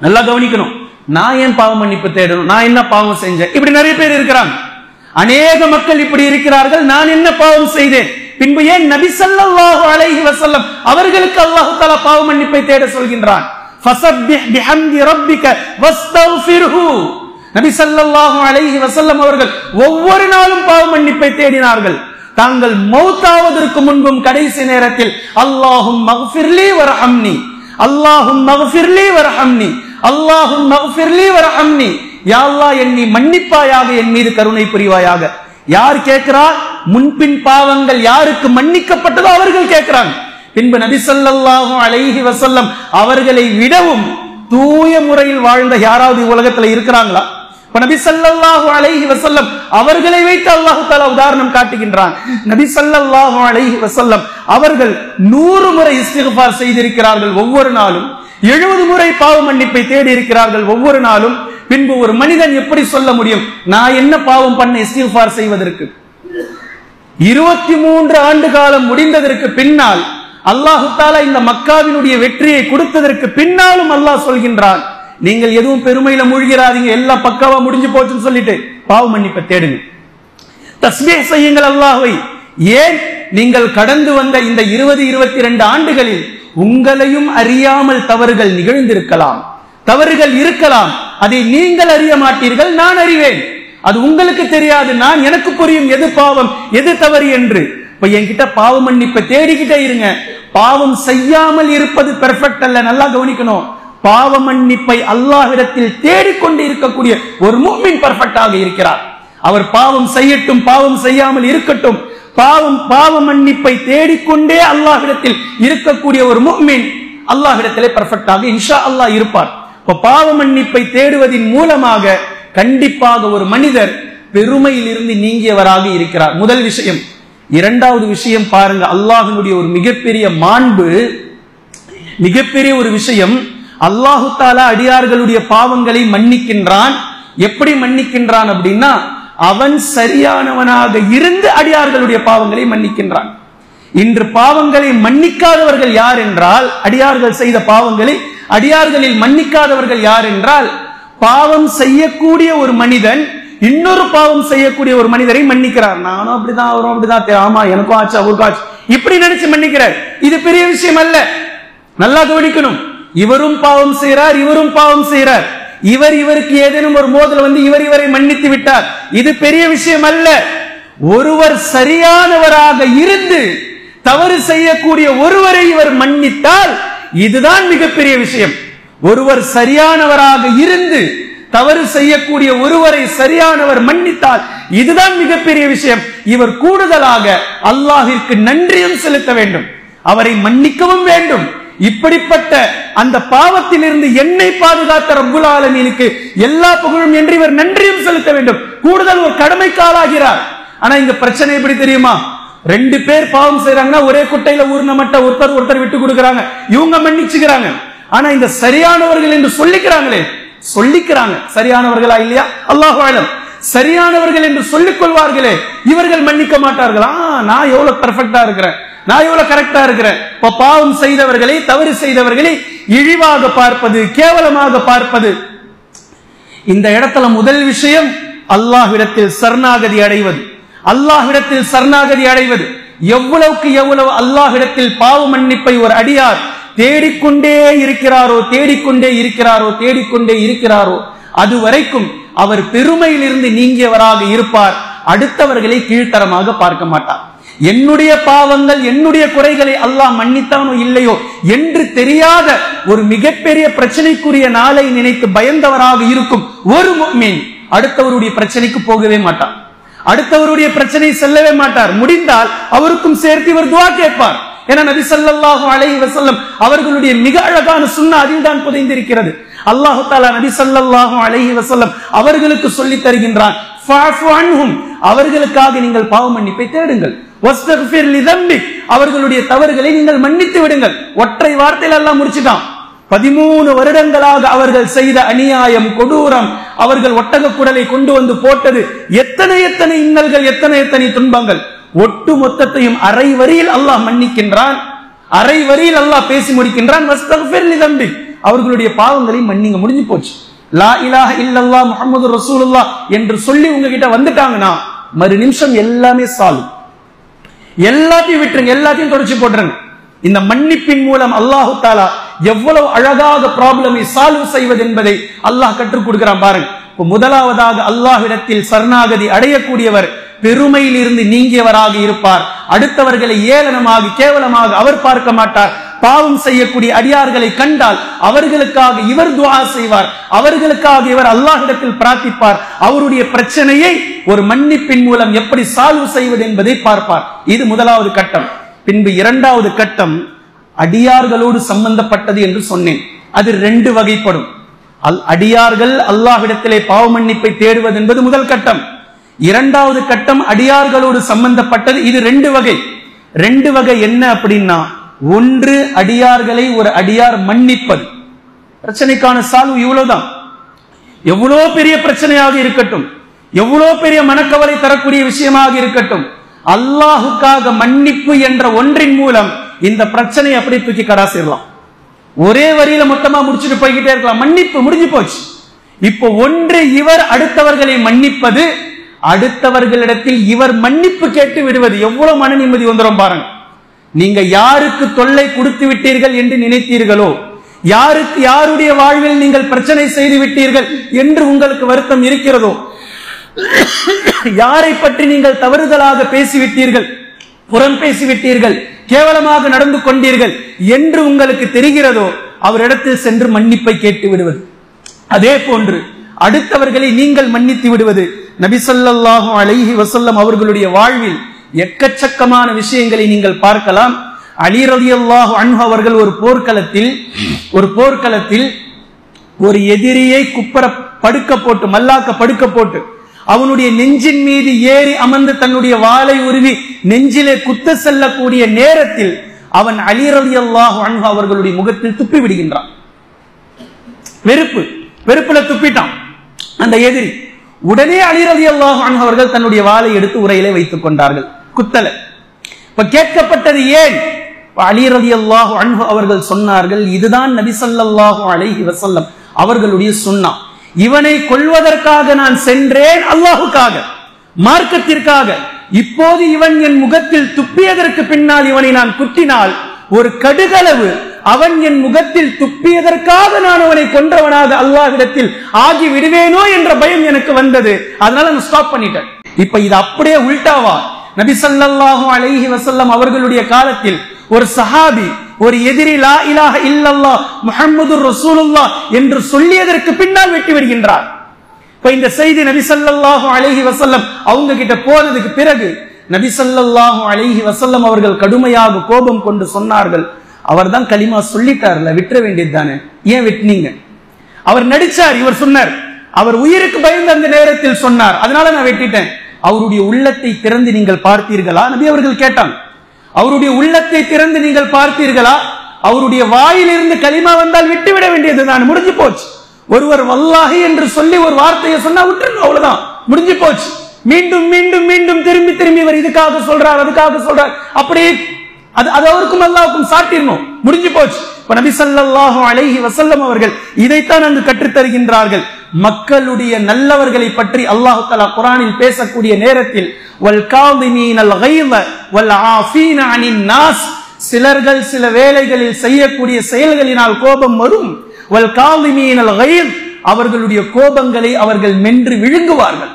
நல்லா கவனிக்கணும். நான் ஏன் பாவ மன்னிப்பு தேடணும், நான் என்ன பாவம் செஞ்சேன், இப்படி நிறைய பேர் இருக்கிறாங்க. அநேக மக்கள் இப்படி இருக்கிறார்கள். நான் என்ன பாவம் செய்தேன், பின்பு ஏன் நபி ஸல்லல்லாஹு அலைஹி வஸல்லம் அவர்களுக்கு அல்லாஹ் தஆலா பாவ மன்னிப்பை தேட சொல்கின்றான். ஃபஸப்பிஹ் பிஹம்தி ரப்பிக வஸ்தக்ஃபிர்ஹு. நபி ஸல்லல்லாஹு அலைஹி வஸல்லம் அவர்கள் ஒவ்வொரு நாளும் பாவ மன்னிப்பை தேடினார்கள். தாங்கள் மௌத்தாவதற்கு முன்பும் கடைசி நேரத்தில் அல்லாஹும்ம இக்ஃபிர்லி வர்ஹம்னி, அல்லாஹும்ம இக்ஃபிர்லி வர்ஹம்னி, அல்லாஹும்ம இக்ஃபிர்லி வர்ஹம்னி. யா அல்லாஹ் என்னை மன்னிப்பாயாக, என் மீது கருணை புரிவாயாக. யார் கேட்கிறார்? முன்பின் பாவங்கள் யாருக்கு மன்னிக்கப்பட்டதோ அவர்கள் கேட்கிறாங்க. பின்பு நபி ஸல்லல்லாஹு அலைஹி வஸல்லம் அவர்களை விடவும் தூய முறையில் வாழ்ந்த யாராவது உலகத்துல இருக்கிறாங்களா? நபி ஸல்லல்லாஹு அலைஹி வஸல்லம் அவர்களை வைத்து அல்லாஹ் தஆலா உதாரணம் காட்டுகின்றான். நபி ஸல்லல்லாஹு அலைஹி வஸல்லம் அவர்கள் 100 முறை இஸ்திக்ஃபார் செய்திருக்கிறார்கள் ஒவ்வொரு நாளும். 70 முறை பாவ மன்னிப்பை தேடி இருக்கிறார்கள் ஒவ்வொரு நாளும். பின்பு ஒரு மனிதன் எப்படி சொல்ல முடியும் நான் என்ன பாவம் பண்ண இஸ்திக்ஃபார் செய்வதற்கு? 23 ஆண்டு காலம் முடிந்ததற்கு பின்னால் அல்லாஹ் தஆலா இந்த மக்காவினுடைய வெற்றியை கொடுத்ததற்கு பின்னாலும் அல்லாஹ் சொல்கின்றான், நீங்கள் எதுவும் பெருமையில மூழ்கிறாதீங்க, எல்லாம் பக்காவா முடிஞ்சு போச்சுன்னு சொல்லிட்டு பாவ மன்னிப்பை தேடுங்க, தஸ்பீஹ் செய்யுங்கள் அல்லாஹ்வை. ஏன்? நீங்கள் கடந்து வந்த இந்த 20-22 ஆண்டுகளில் உங்களையும் அறியாமல் தவறுகள் நிகழ்ந்திருக்கலாம், தவறுகள் இருக்கலாம். அதை நீங்கள் அறிய மாட்டீர்கள், நான் அறிவேன். அது உங்களுக்கு தெரியாது, நான் எனக்கு புரியும் எது பாவம் எது தவறு என்று. இப்ப என்கிட்ட பாவ மன்னிப்பை தேடிக்கிட்டே இருங்க. பாவம் செய்யாமல் இருப்பது பெர்ஃபெக்ட் அல்ல, நல்லா கவனிக்கணும். பாவ மன்னிப்பை அல்லாஹ்விடத்தில் தேடிக்கொண்டு இருக்கக்கூடிய ஒரு முஃமின் பெர்ஃபெக்டாக இருக்கிறார். அவர் பாவம் செய்யட்டும், பாவம் செய்யாமல் இருக்கட்டும், பாவ மன்னிப்பை தேடிக்கொண்டே அல்லாஹ்விடத்தில் இருக்கக்கூடிய ஒரு முஃமின் அல்லாஹ்விடத்திலே பெர்ஃபெக்டாக இன்ஷா அல்லாஹ் இருப்பார். இப்ப பாவ மன்னிப்பை தேடுவதின் மூலமாக கண்டிப்பாக ஒரு மனிதர் பெருமையில் இருந்து நீங்கியவராக இருக்கிறார். முதல் விஷயம். இரண்டாவது விஷயம் பாருங்க, அல்லாஹ்வினுடைய ஒரு மிகப்பெரிய மாண்பு, மிகப்பெரிய ஒரு விஷயம். அல்லாஹு தஆலா அடியார்களுடைய பாவங்களை மன்னிக்கின்றான். எப்படி மன்னிக்கின்றான் அப்படின்னா, அவன் சரியானவனாக இருந்து அடியார்களுடைய பாவங்களை மன்னிக்கின்றான். இன்று பாவங்களை மன்னிக்காதவர்கள் யார் என்றால், அடியார்கள் செய்த பாவங்களை அடியார்களில் மன்னிக்காதவர்கள் யார் என்றால், பாவம் செய்யக்கூடிய ஒரு மனிதன் இன்னொரு பாவம் செய்யக்கூடிய ஒரு மனிதரை மன்னிக்கிறார். நானும் அப்படிதான், அவரும் அப்படிதான், ஆமா எனக்கும் ஆச்சு அவருக்கும் ஆச்சு, இப்படி நினைச்சு மன்னிக்கிறார். இது பெரிய விஷயம் அல்ல, நல்லா கவனிக்கணும். இவரும் பாவம் செய்கிறார், இவரும் பாவம் செய்கிறார். இவருக்கு ஏதேனும் ஒரு மோதல் வந்து இவரை மன்னித்து விட்டார், இது பெரிய விஷயம் அல்ல. ஒருவர் சரியானவராக இருந்து தவறு செய்யக்கூடிய ஒருவரை இவர் மன்னித்தால் இதுதான் மிகப்பெரிய விஷயம். ஒருவர் சரியானவராக இருந்து தவறு செய்யக்கூடிய ஒருவரை சரியானவர் மன்னித்தால் இதுதான் மிகப்பெரிய விஷயம். இவர் கூடுதலாக அல்லாஹ்விற்கு நன்றியும் செலுத்த வேண்டும், அவரை மன்னிக்கவும் வேண்டும். இப்படிப்பட்ட அந்த பாவத்திலிருந்து என்னை பாதுகாத்த ரப்புல் ஆலமீனுக்கு எல்லா புகழும் என்று இவர் நன்றியும் செலுத்த வேண்டும். கூடுதல் ஒரு கடமைக்கு ஆளாகிறார். ஆனா இங்க பிரச்சனை எப்படி தெரியுமா? 2 பேர் பாவம் செய்யறாங்கன்னா ஒரே குட்டையில ஊர்ன மட்ட ஒருத்தர் விட்டு கொடுக்கறாங்க, இவங்க மன்னிச்சுக்கிறாங்க. ஆனா இந்த சரியானவர்கள் என்று சொல்லிக்கிறாங்களே, சொல்லிக்கிறாங்க சரியானவர்களா இல்லையா அல்லாஹு அலம், சரியானவர்கள் என்று சொல்லிக் கொள்வார்களே, இவர்கள் மன்னிக்க மாட்டார்களா? நான் எவ்வளவு பெர்ஃபெக்டா இருக்கிறேன், நான் எவ்வளவு கரெக்டா இருக்கிறேன். இப்ப பாவம் செய்தவர்களை, தவறு செய்தவர்களை இழிவாக பார்ப்பது, கேவலமாக பார்ப்பது. இந்த இடத்துல முதல் விஷயம் அல்லாஹ்விடத்தில் சரணாகதி அடைவது. அல்லாஹ்விடத்தில் சரணாகதி அடைவது. எவ்வளவுக்கு எவ்வளவு அல்லாஹ்விடத்தில் பாவ மன்னிப்பை ஒரு அடியார் தேடிக்கொண்டே இருக்கிறாரோ அது வரைக்கும் அவர் பெருமையிலிருந்து நீங்கியவராக இருப்பார். அடுத்தவர்களை கீழ்த்தரமாக பார்க்க மாட்டார். என்னுடைய பாவங்கள், என்னுடைய குறைகளை அல்லாஹ் மன்னித்தானோ இல்லையோ என்று தெரியாத ஒரு மிகப்பெரிய பிரச்சனைக்குரிய நாளை நினைத்து பயந்தவராக இருக்கும் ஒரு முஃமின் அடுத்தவருடைய பிரச்சனைக்கு போகவே மாட்டார், அடுத்தவருடைய பிரச்சனை செல்லவே மாட்டார். முடிந்தால் அவருக்கும் சேர்த்து இவர் துஆ கேட்பார். ஏன்னா நபி ஸல்லல்லாஹு அலைஹி வஸல்லம் அவர்களுடைய மிக அழகான சுன்னா அதில் தான் புதைந்திருக்கிறது. அல்லாஹ் தஆலா நபி ஸல்லல்லாஹு அலைஹி வஸல்லம் அவர்களுக்கு சொல்லி தருகின்றான், ஃபஅஃபு அன்ஹும், அவர்களுக்காக நீங்கள் பாவ மன்னிப்பை தேடுங்கள். வஸ்தக்ஃபிர் லிதம்பிக், அவர்களுடைய தவறுகளை நீங்கள் மன்னித்து விடுங்கள். ஒற்றை வார்த்தையில் அல்லாஹ் முடிச்சிட்டான். 13 வருடங்களாக அவர்கள் செய்த அநியாயம், கொடூரம், அவர்கள் ஒட்டக குடலை கொண்டு வந்து போட்டது, எத்தனை இன்னல்கள், எத்தனை துன்பங்கள், ஒட்டு மொத்தத்தையும் அரை வரியில் அல்லாஹ் மன்னிக்கின்றான். அரை வரியில் அல்லாஹ் பேசி முடிக்கின்றான், வஸ்தக்ஃபிர் லிதம்பிக், அவர்களுடைய பாவங்களை மன்னிங்க, முடிஞ்சு போச்சு. லா இலாஹ இல்லல்லாஹ் முஹம்மது ரசூலுல்லாஹ் என்று சொல்லி உங்ககிட்ட வந்துட்டாங்கன்னா மறு நிமிஷம் எல்லாமே சால்வ். எல்லாத்தையும் விட்டுருங்க, எல்லாத்தையும் தொடச்சு போட்டுருங்க. இந்த மன்னிப்பின் மூலம் அல்லாஹு தஆலா எவ்வளவு அழகாக ப்ராப்ளமை சால்வ் செய்வது என்பதை அல்லாஹ் கற்றுக் கொடுக்கிறான் பாருங்க. முதலாவதாக அல்லாஹ்விடத்தில் சரணாகதி அடையக்கூடியவர் பெருமையில் இருந்து நீங்கியவராக இருப்பார். அடுத்தவர்களை ஏளனமாக, கேவலமாக அவர் பார்க்க மாட்டார். பாவம் செய்யக்கூடிய அடியார்களை கண்டால் அவர்களுக்காக இவர் துஆ செய்வார், அவர்களுக்காக இவர் அல்லாஹ்விடத்தில் பிரார்த்திப்பார். அவருடைய பிரச்சனையை ஒரு மன்னிப்பின் மூலம் எப்படி சால்வ் செய்வது என்பதை பார்ப்பார். இது முதலாவது கட்டம். பின்பு இரண்டாவது கட்டம், அடியார்களோடு சம்பந்தப்பட்டது என்று சொன்னேன். அது 2 வகைப்படும். அடியார்கள் அல்லாஹ்விடத்திலே பாவ மன்னிப்பை தேடுவது என்பது முதல் கட்டம். 2வது கட்டம் அடியார்களோடு சம்பந்தப்பட்டது. இது 2 வகை. 2 வகை என்ன அப்படின்னா, ஒன்று அடியார்களை ஒரு அடியார் மன்னிப்பது. பிரச்சனைக்கான சால்வு இவ்வளவுதான். எவ்வளோ பெரிய பிரச்சனையாக இருக்கட்டும், எவ்வளோ பெரிய மனக்கவலை தரக்கூடிய விஷயமாக இருக்கட்டும், அல்லாஹுக்காக மன்னிப்பு என்ற ஒன்றின் மூலம் இந்த பிரச்சனையை அப்படி தூக்கி கடாசிடலாம். ஒரே வரியில மொத்தமா முடிச்சுட்டு போய்கிட்டே இருக்கலாம். மன்னிப்பு முடிஞ்சு போச்சு. இப்போ ஒன்று இவர் அடுத்தவர்களை மன்னிப்பது, அடுத்தவர்களிடத்தில் இவர் மன்னிப்பு கேட்டு விடுவது. எவ்வளவு மன நிம்மதி வந்துடும் பாருங்க. நீங்க யாருக்கு தொல்லை கொடுத்து விட்டீர்கள் என்று நினைத்தீர்களோ, யாருடைய வாழ்வில் நீங்கள் பிரச்சனை செய்து விட்டீர்கள் என்று உங்களுக்கு வருத்தம் இருக்கிறதோ, யாரை பற்றி நீங்கள் தவறுதலாக பேசிவிட்டீர்கள், புறம் பேசிவிட்டீர்கள், கேவலமாக நடந்து கொண்டீர்கள் என்று உங்களுக்கு தெரிகிறதோ, அவரிடத்தில் சென்று மன்னிப்பை கேட்டு விடுவது. அதே போன்று அடுத்தவர்களை நீங்கள் மன்னித்து விடுவது. நபி ஸல்லல்லாஹு அலைஹி வஸல்லம் அவர்களுடைய வாழ்வில் எக்கச்சக்கமான விஷயங்களை நீங்கள் பார்க்கலாம். அலி ரலியல்லாஹு அன்ஹு அவர்கள் ஒரு போர்க்களத்தில் ஒரு எதிரியை குப்பர படுக்க போட்டு, மல்லாக்க படுக்க போட்டு, அவனுடைய நெஞ்சின் மீது ஏறி அமர்ந்து தன்னுடைய வாளை உருவி நெஞ்சிலே குத்த செல்லக்கூடிய நேரத்தில் அவன் அலி ரலியல்லாஹு அன்ஹு அவர்களுடைய முகத்தில் துப்பி விடுகின்றான். வெறுப்புல துப்பிட்டான் அந்த எதிரி. உடனே அலி ரலியல்லாஹு அன்ஹு அவர்கள் தன்னுடைய வாளை எடுத்து உரையிலே வைத்துக் கொண்டார்கள். குத்தல. இப்ப கேட்கப்பட்டது ஏன்? அலி ரலியல்லாஹு அன்ஹு அவர்கள் சொன்னார்கள், இதுதான் நபி ஸல்லல்லாஹு அலைஹி வஸல்லம் அவர்களுடைய சுன்னா. இவனை கொல்வதற்காக நான் சென்றேன், அல்லாஹுக்காக, மார்க்கத்திற்காக. இப்போது இவன் என் முகத்தில் துப்பியதற்கு பின்னால் இவனை நான் குத்தினால் ஒரு கடுகளவு அவன் என் முகத்தில் துப்பியதற்காக நான் அவனை கொன்றவனாக அல்லாஹ்விடத்தில் ஆகி விடுவேனோ என்ற பயம் எனக்கு வந்தது. அதனால நான் ஸ்டாப் பண்ணிட்டேன். இப்ப இது அப்படியே உல்டாவா? நபி ஸல்லல்லாஹு அலைஹி வஸல்லம் அவர்களுடைய காலத்தில் ஒரு சஹாபி ஒரு எதிரி லா இலாஹ இல்லல்லாஹ் முஹம்மதுர் ரசூலுல்லாஹ் என்று சொல்லியதற்கு பின்னால் வெட்டி விடுகின்றார். இப்ப இந்த செய்தி நபி ஸல்லல்லாஹு அலைஹி வஸல்லம் அவங்க கிட்ட போனதுக்கு பிறகு நபி ஸல்லல்லாஹு அலைஹி வஸல்லம் அவர்கள் கடுமையாக கோபம் கொண்டு சொன்னார்கள், அவர்தான் கலிமா சொல்லிட்டார்ல, விட்டுற வேண்டியது தானே, ஏன் வெட்டினீங்க? அவர் நடிச்சார், இவர் சொன்னார். அவர் உயிருக்கு பயந்து அந்த நேரத்தில் சொன்னார், அதனால நான் வெட்டிட்டேன். அவருடைய உள்ளத்தை திறந்து நீங்கள் பார்த்தீர்களா? நபி அவர்கள் கேட்டாங்க, அவருடைய உள்ளத்தை திறந்து நீங்கள் பார்த்தீர்களா? அவருடைய வாயிலிருந்து கலிமா வந்தால் விட்டுவிட வேண்டியதுதான், முடிஞ்சு போச்சு. ஒருவர் வல்லாஹி என்று சொல்லி ஒரு வார்த்தையை சொன்னா விட்டுருங்க, அவ்வளவுதான், முடிஞ்சு போச்சு. மீண்டும் மீண்டும் மீண்டும் திரும்பி திரும்பி இவர் இதுக்காக சொல்றார், அதுக்காக சொல்றார், அப்படியே அது அவருக்கும் அல்லாஹ்வுக்கும் சாட்டிரணும், முடிஞ்சு போச்சு. நபி ஸல்லல்லாஹு அலைஹி வஸல்லம் அவர்கள் இதைத்தான் அங்கு கற்றுத் தருகின்றார்கள். மக்களுடைய நல்லவர்களை பற்றி அல்லாஹ் தஆலா குர்ஆனில் பேசக்கூடிய நேரத்தில் வல் காதிமீனல் கைஸ வல் ஆஃபீன அனின் நாஸ், சிலர்கள் சில வேளைகளில் செய்யக்கூடிய செயல்களினால் கோபம் வரும். வல் காதிமீனல் கைஸ், அவர்களுடைய கோபங்களை அவர்கள் மென்று விழுங்குவார்கள்.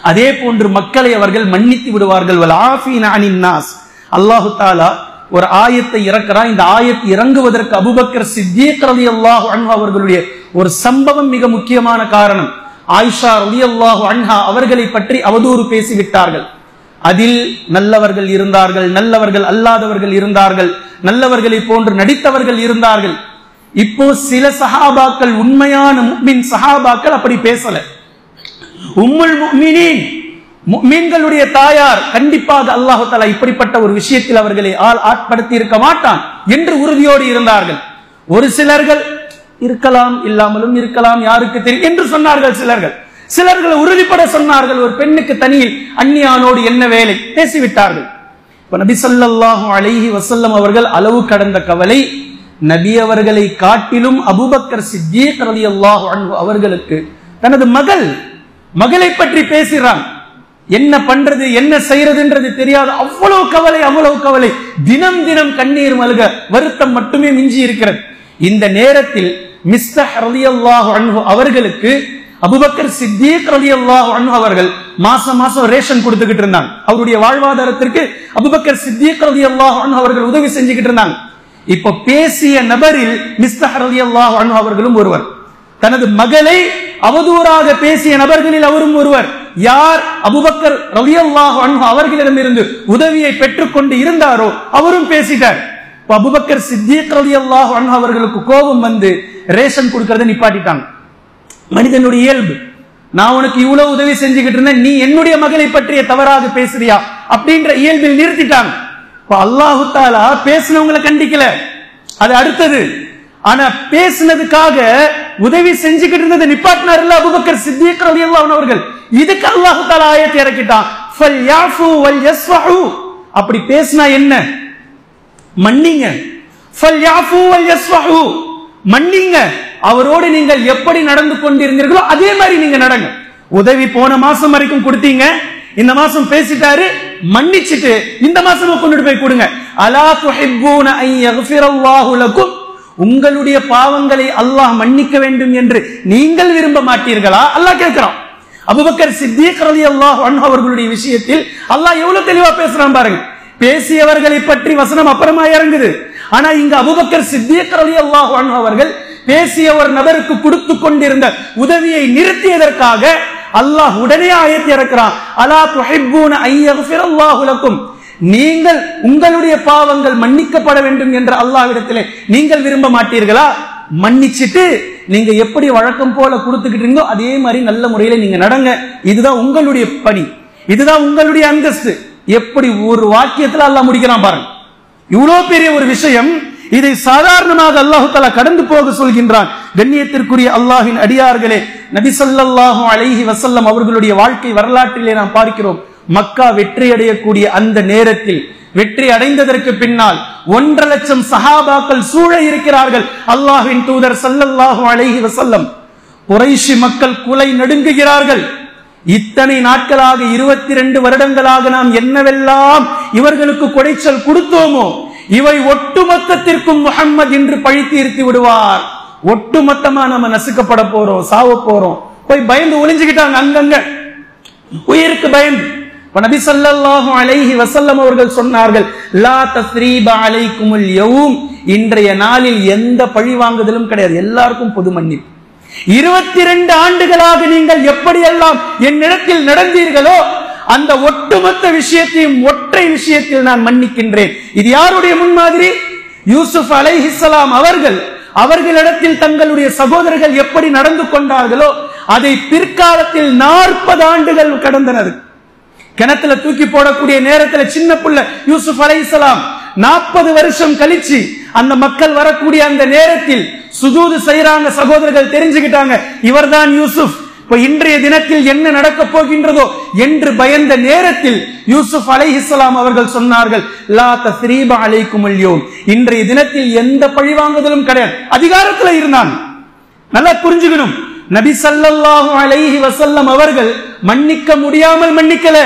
அதே போன்று மக்களை அவர்கள் மன்னித்து விடுவார்கள். வல் ஆஃபீன அனின் நாஸ். அல்லாஹ் தஆலா ஒரு ஆயத்தை இறக்கிறான். இந்த ஆயத் இறங்குவதற்கு அபூபக்கர் சித்தீக் ரலியல்லாஹு அன்ஹு அவர்களுடைய ஒரு சம்பவம் மிக முக்கியமான காரணம். ஆயிஷா ரலியல்லாஹு அன்ஹா அவர்களை பற்றி அவதூறு பேசிவிட்டார்கள். அதில் நல்லவர்கள் இருந்தார்கள், நல்லவர்கள் அல்லாதவர்கள் இருந்தார்கள், நல்லவர்களை போன்று நடித்தவர்கள் இருந்தார்கள். இப்போ சில சஹாபாக்கள், உண்மையான முஃமின் சஹாபாக்கள் அப்படி பேசல. உம்முல் முஃமினீன், முஃமின்களுடைய தாயார், கண்டிப்பாக அல்லாஹ் தஆலா இப்படிப்பட்ட ஒரு விஷயத்தில் அவர்களை ஆட்படுத்தி இருக்க மாட்டான் என்று உறுதியோடு இருந்தார்கள். ஒரு சிலர்கள் இருக்கலாம், இல்லாமலும் இருக்கலாம், யாருக்கு தெரியும் என்று சொன்னார்கள். சிலர்கள் உறுதிப்பட சொன்னார்கள். ஒரு பெண்ணுக்கு தனியில் அந்நியானோடு என்ன வேலை பேசிவிட்டார்கள். இப்ப நபி ஸல்லல்லாஹு அலைஹி வஸல்லம் அவர்கள் அளவு கடந்த கவலை, நபி அவர்களை காட்டிலும் அபூபக்கர் சித்தீக் ரலியல்லாஹு அன்ஹு அவர்களுக்கு தனது மகளை பற்றி பேசுறான். என்ன பண்றது, என்ன செய்யறதுன்றது தெரியாது. அவ்வளவு கவலை, தினம் தினம் கண்ணீர் மல்க, வருத்தம் மட்டுமே மிஞ்சி இருக்கிறது. இந்த நேரத்தில் மிஸ்தஹ் ரலியல்லாஹு அன்ஹு அவர்களுக்கு அபூபக்கர் சித்தீக் ரலியல்லாஹு அன்ஹு அவர்கள் மாசம் ரேஷன் கொடுத்துக்கிட்டு இருந்தாங்க. அவருடைய வாழ்வாதாரத்திற்கு அபூபக்கர் சித்தீக் ரலியல்லாஹு அன்ஹு அவர்கள் உதவி செஞ்சுக்கிட்டு இருந்தாங்க. இப்ப பேசிய நபரில் மிஸ்தஹ் ரலியல்லாஹு அன்ஹு அவர்களும் ஒருவர். தனது மகளை அவதூறாக பேசிய நபர்களில் அவரும் ஒருவர். யார் அபூபக்கர் ரலியல்லாஹு அன்ஹு அவர்களிடமிருந்து உதவியை பெற்றுக்கொண்டு இருந்தாரோ அவரும் பேசிட்டார். அபூபக்கர் சித்திக் ரலியல்லாஹு அன்ஹு அவர்களுக்கு கோபம் வந்து ரேஷன் கொடுக்கறத நிப்பாட்டிட்டாங்க. மனிதனுடைய இயல்பு, நான் உனக்கு இவ்வளவு உதவி செஞ்சுக்கிட்டு இருந்தேன், நீ என்னுடைய மகளை பற்றிய தவறாக பேசுறியா அப்படின்ற இயல்பில் நிறுத்திட்டாங்க. அல்லாஹு தஆலா பேசினவங்களை கண்டிக்கல, அது அடுத்தது. ஆனா பேசினதுக்காக உதவி செஞ்சுக்கிட்டு இருந்ததை நிப்பாட்டினார்ல அபூபக்கர் சித்திக் ரலியல்லாஹு அன்ஹு அவர்கள். இதுக்கு அல்லாஹு தஆலா ஆயத்தை இறக்கிட்டான், ஃபல்யாஃபு வல்யஸ்ஃபஹு. அப்படி பேசினா என்ன? மன்னிங்க. ஃபல்யாஃபு வல்யஸ்ஃபஹு, மன்னிங்க. அவரோடு நீங்கள் எப்படி நடந்து கொண்டிருந்தீர்களோ அதே மாதிரி நீங்க நடங்க. உதவி போன மாசம் வரைக்கும் கொடுத்தீங்க, இந்த மாசம் பேசிட்டாரு, மன்னிச்சிட்டு இந்த மாசம் கொண்டு போய் கொடுங்க. அலா துஹிப்பூன அன் யக்ஃபிரல்லாஹு லக்கும், உங்களுடைய பாவங்களை அல்லாஹ் மன்னிக்க வேண்டும் என்று நீங்கள் விரும்ப மாட்டீர்களா? அல்லாஹ் கேட்கிறான். அபூபக்கர் சித்திக் ரலியல்லாஹு அன்ஹு அவர்களுடைய விஷயத்தில் அல்லாஹ் எவ்வளவு தெளிவா பேசுறான் பாருங்க. பேசியவர்களை பற்றி வசனம் அப்புறமா இறங்குது. ஆனா இங்க அபூபக்கர் சித்திக் ரலியல்லாஹு அன்ஹு அவர்கள் பேசிய ஒரு நபருக்கு கொடுத்து கொண்டிருந்த உதவியை நிறுத்தியதற்காக அல்லாஹ் உடனே ஆயத்தை இறக்கிறான், அலா துஹிப்பூன அன் யக்ஃபிரல்லாஹு லக்கும், நீங்கள் உங்களுடைய பாவங்கள் மன்னிக்கப்பட வேண்டும் என்ற அல்லாஹ்விடத்திலே நீங்கள் விரும்ப மாட்டீர்களா? மன்னிச்சிட்டு நீங்க எப்படி வழக்கம் போல கொடுத்துக்கிட்டீங்களோ அதே மாதிரி நல்ல முறையில நீங்க நடங்க. இதுதான் உங்களுடைய பணி, இதுதான் உங்களுடைய அந்தஸ்து. எப்படி ஒரு வாக்கியத்துல அல்லாஹ் முடிக்கிறான் பாருங்க. இவ்வளவு பெரிய ஒரு விஷயம், இதை சாதாரணமாக அல்லாஹு தஆலா கடந்து போக சொல்கின்றான். கண்ணியத்திற்குரிய அல்லாஹ்வின் அடியார்களே, நபி ஸல்லல்லாஹு அலைஹி வஸல்லம் அவர்களுடைய வாழ்க்கை வரலாற்றிலே நாம் பார்க்கிறோம். மக்கா வெற்றி அடையக்கூடிய அந்த நேரத்தில், வெற்றி அடைந்ததற்கு பின்னால் 1.5 லட்சம் சஹாபாக்கள் சூழ இருக்கிறார்கள் அல்லாஹ்வின் தூதர் ஸல்லல்லாஹு அலைஹி வஸல்லம். குறைஷி மக்கள் குலை நடுங்குகிறார்கள். இத்தனை நாட்களாக 22 வருடங்களாக நாம் என்னவெல்லாம் இவர்களுக்கு கொடைச்சல் கொடுத்தோமோ இவை ஒட்டுமொத்தத்திற்கும் முஹம்மது என்று பழி தீர்த்து விடுவார். ஒட்டுமொத்தமா நம்ம நசுக்கப்பட போறோம், சாவ போறோம். போய் பயந்து ஒளிஞ்சுக்கிட்டாங்க அங்கங்க, உயிருக்கு பயந்து. நபி ஸல்லல்லாஹு அலைஹி வஸல்லம் அவர்கள் சொன்னார்கள், லா தஸ்ரீப அலைக்குமுல் யௌம், இன்றைய நாளில் எந்த பழி வாங்குதலும் கிடையாது, எல்லாருக்கும் பொது மன்னிப்பு. 22 ஆண்டுகளாக நீங்கள் எப்படியெல்லாம் என்னிடத்தில் நடந்தீர்களோ அந்த ஒட்டுமொத்த விஷயத்தையும் ஒற்றை விஷயத்தில் நான் மன்னிக்கின்றேன். இது யாருடைய முன்மாதிரி? யூசுப் அலைஹிஸ்ஸலாம் அவர்களிடத்தில் தங்களுடைய சகோதரர்கள் எப்படி நடந்து கொண்டார்களோ அதை பிற்காலத்தில் 40 ஆண்டுகள் கடந்தனர். கிணத்துல தூக்கி போடக்கூடிய நேரத்தில் சின்ன புள்ள யூசுப் அலைஹிஸ்ஸலாம் 40 வருஷம் கழிச்சு அந்த மக்கள் வரக்கூடிய அந்த நேரத்தில் சுஜூது செய்யறாங்க. சகோதரர்கள் தெரிஞ்சுக்கிட்டாங்க, இவர்தான் யூசுப். இப்ப இன்றைய தினத்தில் என்ன நடக்க போகின்றதோ என்று பயந்த நேரத்தில் யூசுப் அலைஹிஸ்ஸலாம் அவர்கள் சொன்னார்கள், லா தஸ்ரீப அலைக்குமுல் யௌம், இன்றைய தினத்தில் எந்த பழிவாங்குதலும் கிடையாது. அதிகாரத்தில் இருந்தான். நல்லா புரிஞ்சுக்கணும், நபி ஸல்லல்லாஹு அலைஹி வஸல்லம் அவர்கள் மன்னிக்க முடியாமல் மன்னிக்கல,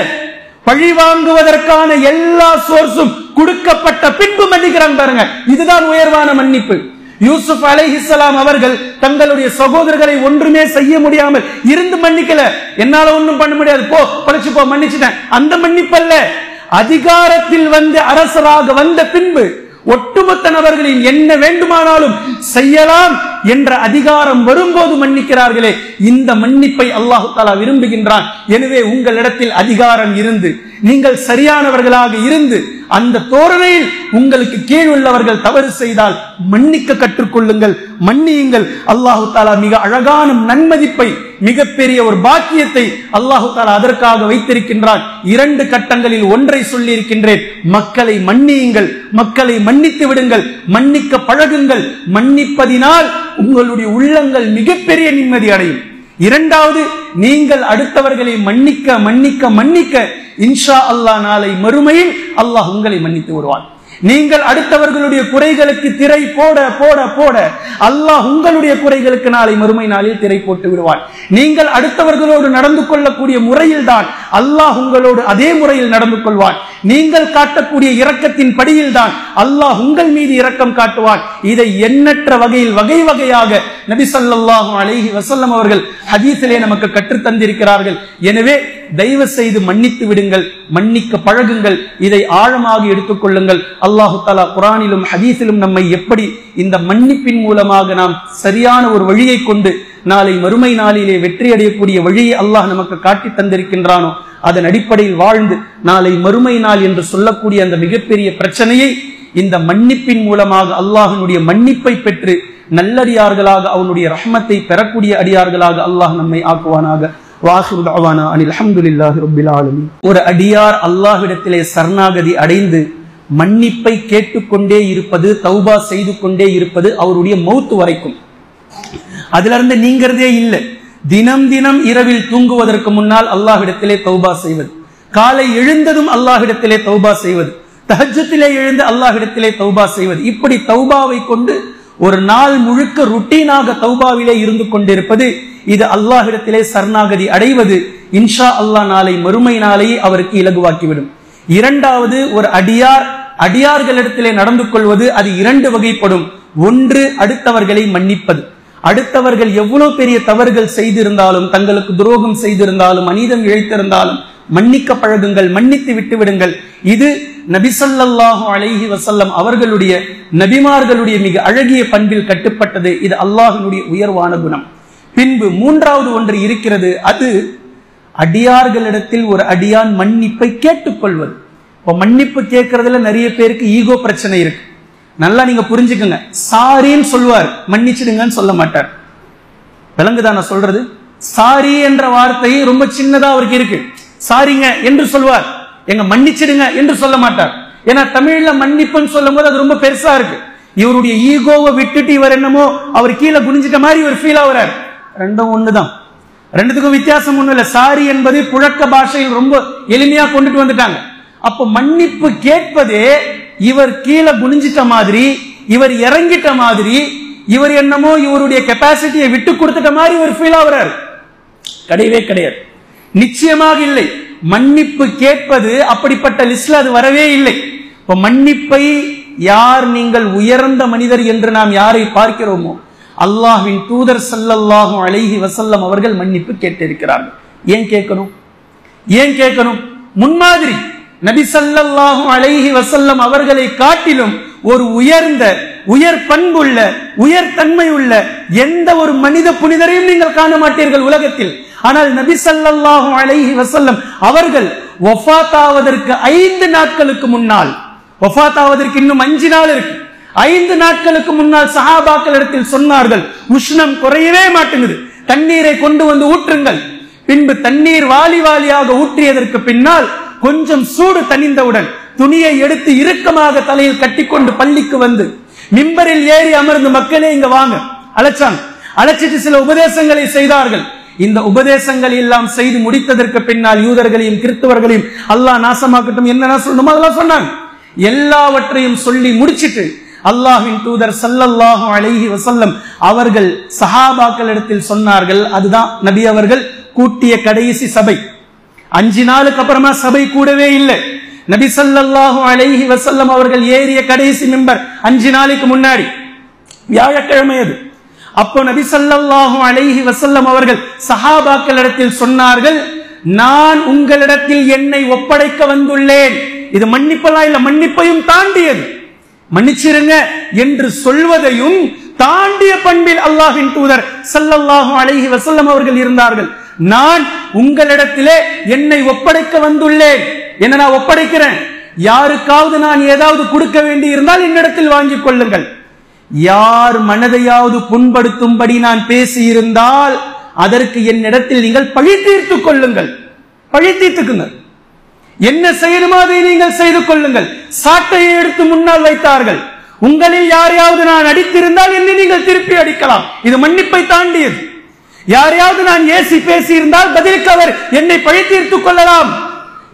பழி வாங்குவதற்கான எல்லா சோர்ஸும் கொடுக்கப்பட்ட பின்பு மன்னிக்கிறாங்க பாருங்க. இதுதான் உயர்வான மன்னிப்பு. யூசுப் அலைஹிஸ்ஸலாம் அவர்கள் தங்களுடைய சகோதரர்களை ஒன்றுமே செய்ய முடியாமல் இருந்து மன்னிக்கல. என்னால ஒன்றும் பண்ண முடியாது, போ பழிச்சு போ, மன்னிச்சுட்டேன், அந்த மன்னிப்பல்ல. அதிகாரத்தில் வந்து அரசராக வந்த பின்பு ஒட்டுமொத்த நபர்களின் என்ன வேண்டுமானாலும் செய்யலாம் என்ற அதிகாரம் வரும்போது மன்னிக்கிறார்களே, இந்த மன்னிப்பை அல்லாஹு தஆலா விரும்புகின்றான். எனவே உங்களிடத்தில் அதிகாரம் இருந்து நீங்கள் சரியானவர்களாக இருந்து அந்த தோரணையில் உங்களுக்கு கீழ் உள்ளவர்கள் தவறு செய்தால் மன்னிக்க கற்றுக்கொள்ளுங்கள், மன்னியுங்கள். அல்லாஹு தஆலா மிக அழகான நன்மதிப்பை, மிகப்பெரிய ஒரு பாக்கியத்தை அல்லாஹு தஆலா அதற்காக வைத்திருக்கின்றான். 2 கட்டங்களில் ஒன்றை சொல்லி இருக்கின்றேன், மக்களை மன்னியுங்கள், மக்களை மன்னித்து விடுங்கள், மன்னிக்க பழகுங்கள். மன்னிப்பதினால் உங்களுடைய உள்ளங்கள் மிகப்பெரிய நிம்மதி அடையும். 2வது, நீங்கள் அடுத்தவர்களை மன்னிக்க மன்னிக்க மன்னிக்க இன்ஷா அல்லாஹ் நாளை மறுமையில் அல்லாஹ் உங்களை மன்னித்து விடுவான். நீங்கள் அடுத்தவர்களுடைய குறைகளுக்கு திரை போட போட போட அல்லாஹ் உங்களுடைய குறைகளுக்கு நாளை மறுமை நாளில் திரை போட்டு விடுவான். நீங்கள் அடுத்தவர்களோடு நடந்து கொள்ளக்கூடிய முறையில் தான் அல்லாஹ் உங்களோடு அதே முறையில் நடந்து கொள்வான். நீங்கள் காட்டக்கூடிய இரக்கத்தின் படியில் தான் அல்லாஹ் உங்கள் மீது இரக்கம் காட்டுவான். இதை எண்ணற்ற வகையில் வகை வகையாக நபி ஸல்லல்லாஹு அலைஹி வஸல்லம் அவர்கள் ஹதீஸிலே நமக்கு கற்றுத் தந்திருக்கிறார்கள். எனவே தயவு செய்து மன்னித்து விடுங்கள், மன்னிக்க பழகுங்கள், இதை ஆழமாக எடுத்துக்கொள்ளுங்கள். அல்லாஹு தஆலா குர்ஆனிலும் ஹதீஸிலும் நம்மை எப்படி இந்த மன்னிப்பின் மூலமாக நாம் சரியான ஒரு வழியை கொண்டு நாளை மறுமை நாளிலே வெற்றி அடையக்கூடிய வழியை அல்லாஹ் நமக்கு காட்டி தந்திருக்கின்றானோ அதன் அடிப்படையில் வாழ்ந்து நாளை மறுமை நாள் என்று சொல்லக்கூடிய அந்த மிகப்பெரிய பிரச்சனையை இந்த மன்னிப்பின் மூலமாக அல்லாஹ்வினுடைய மன்னிப்பை பெற்று நல்லடியார்களாக அவனுடைய ரஹ்மத்தை பெறக்கூடிய அடியார்களாக அல்லாஹ் நம்மை ஆக்குவானாக. வாஹிரு தஅவானா அனில் ஹம்துலில்லாஹி ரப்பில் ஆலமீன். ஒரு அடியார் அல்லாஹ்விடத்திலே சரணாகதி அடைந்து மன்னிப்பை கேட்டுக்கொண்டே இருப்பது, தௌபா செய்து கொண்டே இருப்பது அவருடைய மௌத்து வரைக்கும். அதுல இருந்து நீங்கிறதே இல்லை. தினம் தினம் இரவில் தூங்குவதற்கு முன்னால் அல்லாஹ்விடத்திலே தௌபா செய்வது, காலை எழுந்ததும் அல்லாஹ்விடத்திலே தௌபா செய்வது, தஹஜ்ஜுதிலே எழுந்து அல்லாஹ்விடத்திலே தௌபா செய்வது, இப்படி தௌபாவை கொண்டு ஒரு நாள் முழுக்க ருட்டீனாக தௌபாவிலே இருந்து கொண்டிருப்பது, இது அல்லாஹ்விடத்திலே சரணாகதி அடைவது இன்ஷா அல்லாஹ் நாளை மறுமை நாளையே அவருக்கு இலகுவாக்கிவிடும். இரண்டாவது, ஒரு அடியார்களிடத்திலே நடந்து கொள்வது, அது இரண்டு வகைப்படும். ஒன்று, அடுத்தவர்களை மன்னிப்பது. அடுத்தவர்கள் எவ்வளவு பெரிய தவறுகள் செய்திருந்தாலும், தங்களுக்கு துரோகம் செய்திருந்தாலும், அநீதம் இழைத்திருந்தாலும் மன்னிக்க பழகுங்கள், மன்னித்து விட்டு விடுங்கள். இது நபி ஸல்லல்லாஹு அலைஹி வஸல்லம் அவர்களுடைய, நபிமார்களுடைய மிக அழகிய பண்பில் கட்டுப்பட்டது. இது அல்லாஹ்வினுடைய உயர்வான குணம். பின்பு மூன்றாவது ஒன்று இருக்கிறது, அது அடியார்களிடத்தில் ஒரு அடியான் மன்னிப்பை கேட்டுக்கொள்வது. இப்போ மன்னிப்பு கேட்கறதுல நிறைய பேருக்கு ஈகோ பிரச்சனை இருக்கு. நல்லா நீங்க புரிஞ்சுக்கங்க. சாரின்னு சொல்லுவார், மன்னிச்சிடுங்கன்னு சொல்ல மாட்டார். விளங்குதான் நான் சொல்றது? சாரி என்ற வார்த்தை ரொம்ப சின்னதா அவருக்கு இருக்கு. சாரிங்க என்று சொல்வார், எங்க மன்னிச்சிடுங்க என்று சொல்ல மாட்டார். ஏன்னா தமிழ்ல மன்னிப்புன்னு சொல்லும் போது அது ரொம்ப பெருசா இருக்கு. இவருடைய ஈகோவை விட்டுட்டு இவர் என்னமோ அவர் கீழே குனிஞ்சிட்ட மாதிரி இவர் ஃபீல் ஆகிறார். ரெண்டும் ஒண்ணுதான், ரெண்டுத்துக்கும் வித்தியாசம் ஒண்ணும் இல்லை. சாரி என்பது புழக்க பாஷையில் ரொம்ப எளிமையா கொண்டுட்டு வந்துட்டாங்க. அப்ப மன்னிப்பு கேட்பதே இவர் கீழே குனிஞ்சிட்ட மாதிரி, இவர் இறங்கிட்ட மாதிரி, இவர் என்னமோ இவருடைய கெப்பாசிட்டியை விட்டு கொடுத்துட்ட மாதிரி இவர் ஃபீல் ஆகிறார். கிடையவே கிடையாது, நிச்சயமாக இல்லை. மன்னிப்பு கேட்பது அப்படிப்பட்ட லிஸ்ட்ல அது வரவே இல்லை. இப்ப மன்னிப்பை யார், நீங்கள் உயர்ந்த மனிதர் என்று நாம் யாரை பார்க்கிறோமோ அல்லாஹ்வின் தூதர் ஸல்லல்லாஹு அலைஹி வஸல்லம் அவர்கள் மன்னிப்பு கேட்டிருக்கிறார்கள். ஏன் கேட்கணும்? ஏன் கேட்கணும்? முன்மாதிரி நபி ஸல்லல்லாஹு அலைஹி வஸல்லம் அவர்களை காட்டிலும் ஒரு உயர் பண்புள்ள, உயர் தன்மை உள்ள எந்த ஒரு மனித புனிதரையும் நீங்கள் காண மாட்டீர்கள் உலகத்தில். ஆனால் நபி ஸல்லல்லாஹு அலைஹி வஸல்லம் அவர்கள் வஃபாத்தாவதற்கு 5 நாட்களுக்கு முன்னால், வஃபாத்தாவதற்கு இன்னும் 5 நாள் இருக்கு, 5 நாட்களுக்கு முன்னால் சஹாபாக்களிடத்தில் சொன்னார்கள், உஷ்ணம் குறையவே மாட்டேங்குது, தண்ணீரை கொண்டு வந்து ஊற்றுங்கள். பின்பு தண்ணீர் வாலி வாலியாக ஊற்றியதற்கு பின்னால் கொஞ்சம் சூடு தணிந்தவுடன் துணியை எடுத்து இறுக்கமாக தலையில் கட்டிக்கொண்டு பள்ளிக்கு வந்து மிம்பரில் ஏறி அமர்ந்து மக்களே இங்க வாங்க அழைச்சாங்க. அழைச்சிட்டு சில உபதேசங்களை செய்தார்கள். இந்த உபதேசங்களை எல்லாம் செய்து முடித்ததற்கு பின்னால் யூதர்களையும் கிறிஸ்தவர்களையும் அல்லாஹ் நாசமாக்கட்டும், என்ன சொல்லணுமோ அதெல்லாம் சொன்னாங்க. எல்லாவற்றையும் சொல்லி முடிச்சிட்டு அல்லாஹ்வின் தூதர் ஸல்லல்லாஹு அலைஹி வஸல்லம் அவர்கள் சஹாபாக்களிடத்தில் சொன்னார்கள். அதுதான் நபி அவர்கள் கூட்டிய கடைசி சபை. 5 நாளுக்கு அப்புறமா சபை கூடவே இல்லை. நபி ஸல்லல்லாஹு அலைஹி வஸல்லம் அவர்கள் ஏறிய கடைசி மிம்பர் 5 நாளைக்கு முன்னாடி வியாழக்கிழமை அது. அப்போ நபி ஸல்லல்லாஹு அலைஹி வஸல்லம் அவர்கள் சஹாபாக்களிடத்தில் சொன்னார்கள், நான் உங்களிடத்தில் என்னை ஒப்படைக்க வந்துள்ளேன். இது மன்னிப்பெல்லாம் இல்ல, மன்னிப்பையும் தாண்டியது. மன்னிச்சிருங்க என்று சொல்வதையும் தாண்டிய பண்பில் அல்லாஹ்வின் தூதர் ஸல்லல்லாஹு அலைஹி வஸல்லம் அவர்கள் இருந்தார்கள். நான் உங்களிடத்திலே என்னை ஒப்படைக்க வந்துள்ளேன். என்ன நான் ஒப்படைக்கிறேன்? யாருக்காவது நான் ஏதாவது கொடுக்க வேண்டி இருந்தால் என்னிடத்தில் வாங்கிக் கொள்ளுங்கள். யார் மனதையாவது புண்படுத்தும்படி நான் பேசி இருந்தால் அதற்கு என்னிடத்தில் நீங்கள் பழி தீர்த்துக் கொள்ளுங்கள். பழி தீர்த்துக்குங்க. என்ன செய்யணுமோ அதை நீங்கள் செய்து கொள்ளுங்கள். சாட்டையை எடுத்து முன்னால் வைத்தார்கள். உங்களில் யாரையாவது நான் அடித்திருந்தால் என்னை நீங்கள் திருப்பி அடிக்கலாம். இது மன்னிப்பை தாண்டியது. யாரையாவது நான் ஏசி பேசி இருந்தால் பதிலுக்கு அவர் என்னை பழி தீர்த்துக் கொள்ளலாம்.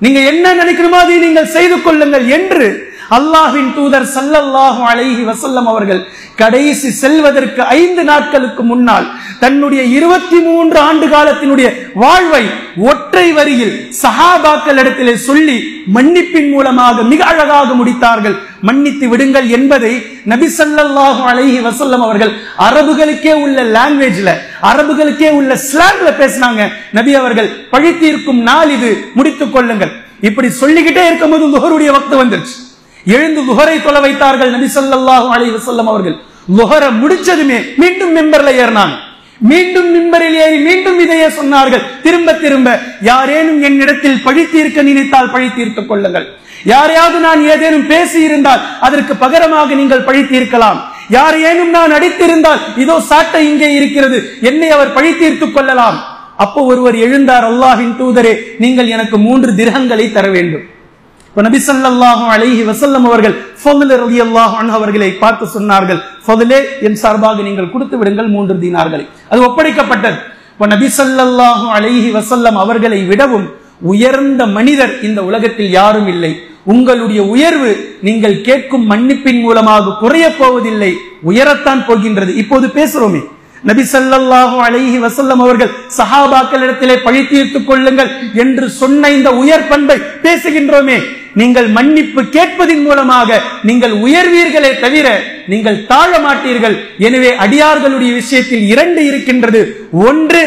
நீங்க என்ன நினைக்கணுமோ அதை நீங்கள் செய்து கொள்ளுங்கள் என்று அல்லாஹ்வின் தூதர் ஸல்லல்லாஹு அலைஹி வஸல்லம் அவர்கள் கடைசி செல்வதற்கு 5 நாட்களுக்கு முன்னால் தன்னுடைய 23 ஆண்டு காலத்தினுடைய வாழ்வை ஒற்றை வரியில் சஹாபாக்களிடத்திலே சொல்லி மன்னிப்பின் மூலமாக மிக அழகாக முடித்தார்கள். மன்னித்து விடுங்கள் என்பதை நபி ஸல்லல்லாஹு அலைஹி வஸல்லம் அவர்கள் அரபுகளுக்கே உள்ள லாங்குவேஜ்ல, அரபுகளுக்கே உள்ள ஸ்லாங்ல பேசினாங்க. நபி அவர்கள் பழி தீர்க்கும் நாள் இது, முடித்துக் கொள்ளுங்கள். இப்படி சொல்லிக்கிட்டே இருக்கும்போது லுஹருடைய வக்து வந்துருச்சு. எழுந்து லுஹரை தொலை வைத்தார்கள் நபி ஸல்லல்லாஹு அலைஹி வஸல்லம் அவர்கள். லுஹரை முடிச்சதுமே மீண்டும் மெம்பர்ல ஏறினாங்க. மீண்டும் மிம்பரில் ஏறி மீண்டும் இதையே சொன்னார்கள். திரும்ப திரும்ப, யாரேனும் என்னிடத்தில் பழி தீர்க்க நினைத்தால் பழி தீர்த்துக் கொள்ளுங்கள். யாரையாவது நான் ஏதேனும் பேசி இருந்தால் அதற்கு பகரமாக நீங்கள் பழி தீர்க்கலாம். யாரையேனும் நான் அடித்திருந்தால் இதோ சாட்டை இங்கே இருக்கிறது, என்னை அவர் பழி தீர்த்துக் கொள்ளலாம். அப்போ ஒருவர் எழுந்தார், அல்லாஹ்வின் தூதரே, நீங்கள் எனக்கு 3 திர்ஹங்களை தர வேண்டும். நபி ஸல்லல்லாஹு அலைஹி வஸல்லம் அவர்கள் ஃபضل ரலியல்லாஹு அன்ஹு அவர்களை பார்த்து சொன்னார்கள், ஃபضலே, என் சார்பாக நீங்கள் கொடுத்து விடுங்கள் 3 தீனார்களை. அது ஒப்படைக்கப்பட்டது. நபி ஸல்லல்லாஹு அலைஹி வஸல்லம் அவர்களை விடவும் உயர்ந்த மனிதர் இந்த உலகத்தில் யாரும் இல்லை. உங்களுடைய உயர்வு நீங்கள் கேட்கும் மன்னிப்பின் மூலமாக குறைய போவதில்லை, உயரத்தான் போகின்றது. இப்போது பேசுறோமே, நபி ஸல்லல்லாஹு அலைஹி வஸல்லம் அவர்கள் சஹாபாக்களிடத்திலே பழி தீர்த்துக் கொள்ளுங்கள் என்று சொன்ன இந்த உயர் பண்பை பேசுகின்றோமே. நீங்கள் மன்னிப்பு கேட்பதின் மூலமாக நீங்கள் உயர்வீர்களே தவிர நீங்கள் தாழ மாட்டீர்கள். எனவே அடியார்களுடைய விஷயத்தில் 2 இருக்கின்றது. ஒன்று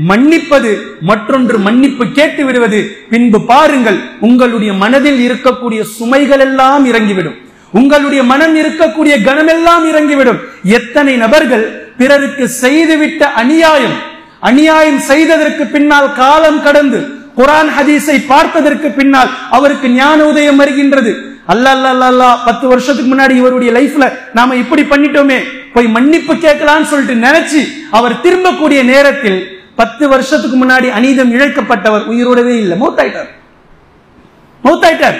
மன்னிப்பது, மற்றொன்று மன்னிப்பு கேட்டு விடுவது. பின்பு பாருங்கள், உங்களுடைய மனதில் இருக்கக்கூடிய சுமைகள் எல்லாம் இறங்கிவிடும், உங்களுடைய மனம் இருக்கக்கூடிய கனமெல்லாம் இறங்கிவிடும். எத்தனை நபர்கள் பிறருக்கு செய்துவிட்ட அநியாயம் செய்ததற்கு பின்னால் காலம் கடந்து குர்ஆன் ஹதீஸை பார்த்ததற்கு பின்னால் அவருக்கு ஞான உதயம் வருகின்றது. அல்லாஹ் 10 வருஷத்துக்கு முன்னாடி இவருடைய லைஃப்ல நாம இப்படி பண்ணிட்டோமே, போய் மன்னிப்பு கேட்கலாம்னு சொல்லிட்டு நினைச்சு அவர் திரும்பக்கூடிய நேரத்தில் 10 வருஷத்துக்கு முன்னாடி அநீதம் இழைக்கப்பட்டவர் உயிரோடவே இல்லை, மௌத்தாயிட்டார்.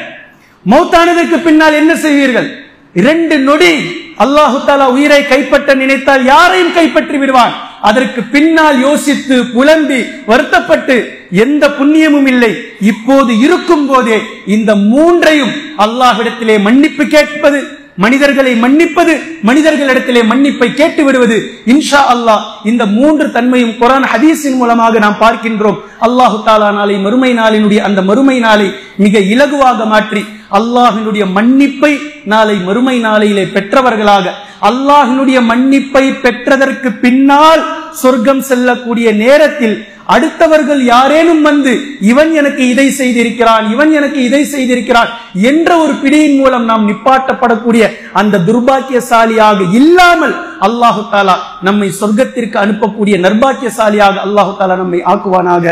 மௌத்தானதற்கு பின்னால் என்ன செய்வீர்கள்? 2 நொடி அல்லாஹு தஆலா உயிரை கைப்பற்ற நினைத்தால் யாரையும் கைப்பற்றி விடுவான். அதற்கு பின்னால் யோசித்து புலம்பி வருத்தப்பட்டு எந்த புண்ணியமும் இல்லை. இப்போது இருக்கும் போதே இந்த 3ஐயும் அல்லாஹ்விடத்திலே மன்னிப்பு கேட்பது, மனிதர்களை மன்னிப்பது, மனிதர்களிடத்திலே மன்னிப்பை கேட்டு விடுவது. இன்ஷா அல்லாஹ் இந்த 3 தன்மையும் குர்ஆன் ஹதீஸின் மூலமாக நாம் பார்க்கின்றோம். அல்லாஹு தஆலா நாளை மறுமை நாளினுடைய அந்த மறுமை நாளை மிக இலகுவாக மாற்றி அல்லாஹ்வினுடைய மன்னிப்பை நாளை மறுமை நாளிலே பெற்றவர்களாக, அல்லாஹ்வினுடைய மன்னிப்பை பெற்றதற்கு பின்னால் சொர்க்கம் செல்லக்கூடிய நேரத்தில் அடுத்தவர்கள் யாரேனும் வந்து இவன் எனக்கு இதை செய்திருக்கிறான், இவன் எனக்கு இதை செய்திருக்கிறான் என்ற ஒரு பிடியின் மூலம் நாம் நிப்பாட்டப்படக்கூடிய அந்த துர்பாக்கியசாலியாக இல்லாமல் அல்லாஹு தஆலா நம்மை சொர்க்கத்திற்கு அனுப்பக்கூடிய நர்பாக்கியசாலியாக அல்லாஹு தஆலா நம்மை ஆக்குவானாக.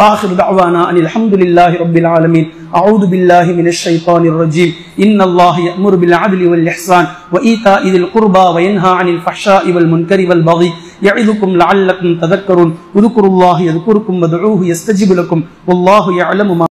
ஆகிரு தஅவானா அனில் ஹம்துலில்லாஹி ரப்பில் ஆலமீன். அஊது பில்லாஹி மினஷ் ஷைத்தானிர் ரஜீம். இன்னல்லாஹ யஅமுரு பில் அத்லி வல் இஹ்சான் வ ஈதாஇ தில் குர்பா வ யன்ஹா அனில் ஃபஹ்ஷாஇ வல் முன்கரி வல் பகி يعظكم لعلكم تذكرون. اذكروا الله يذكركم وادعوه يستجب لكم والله يعلم ما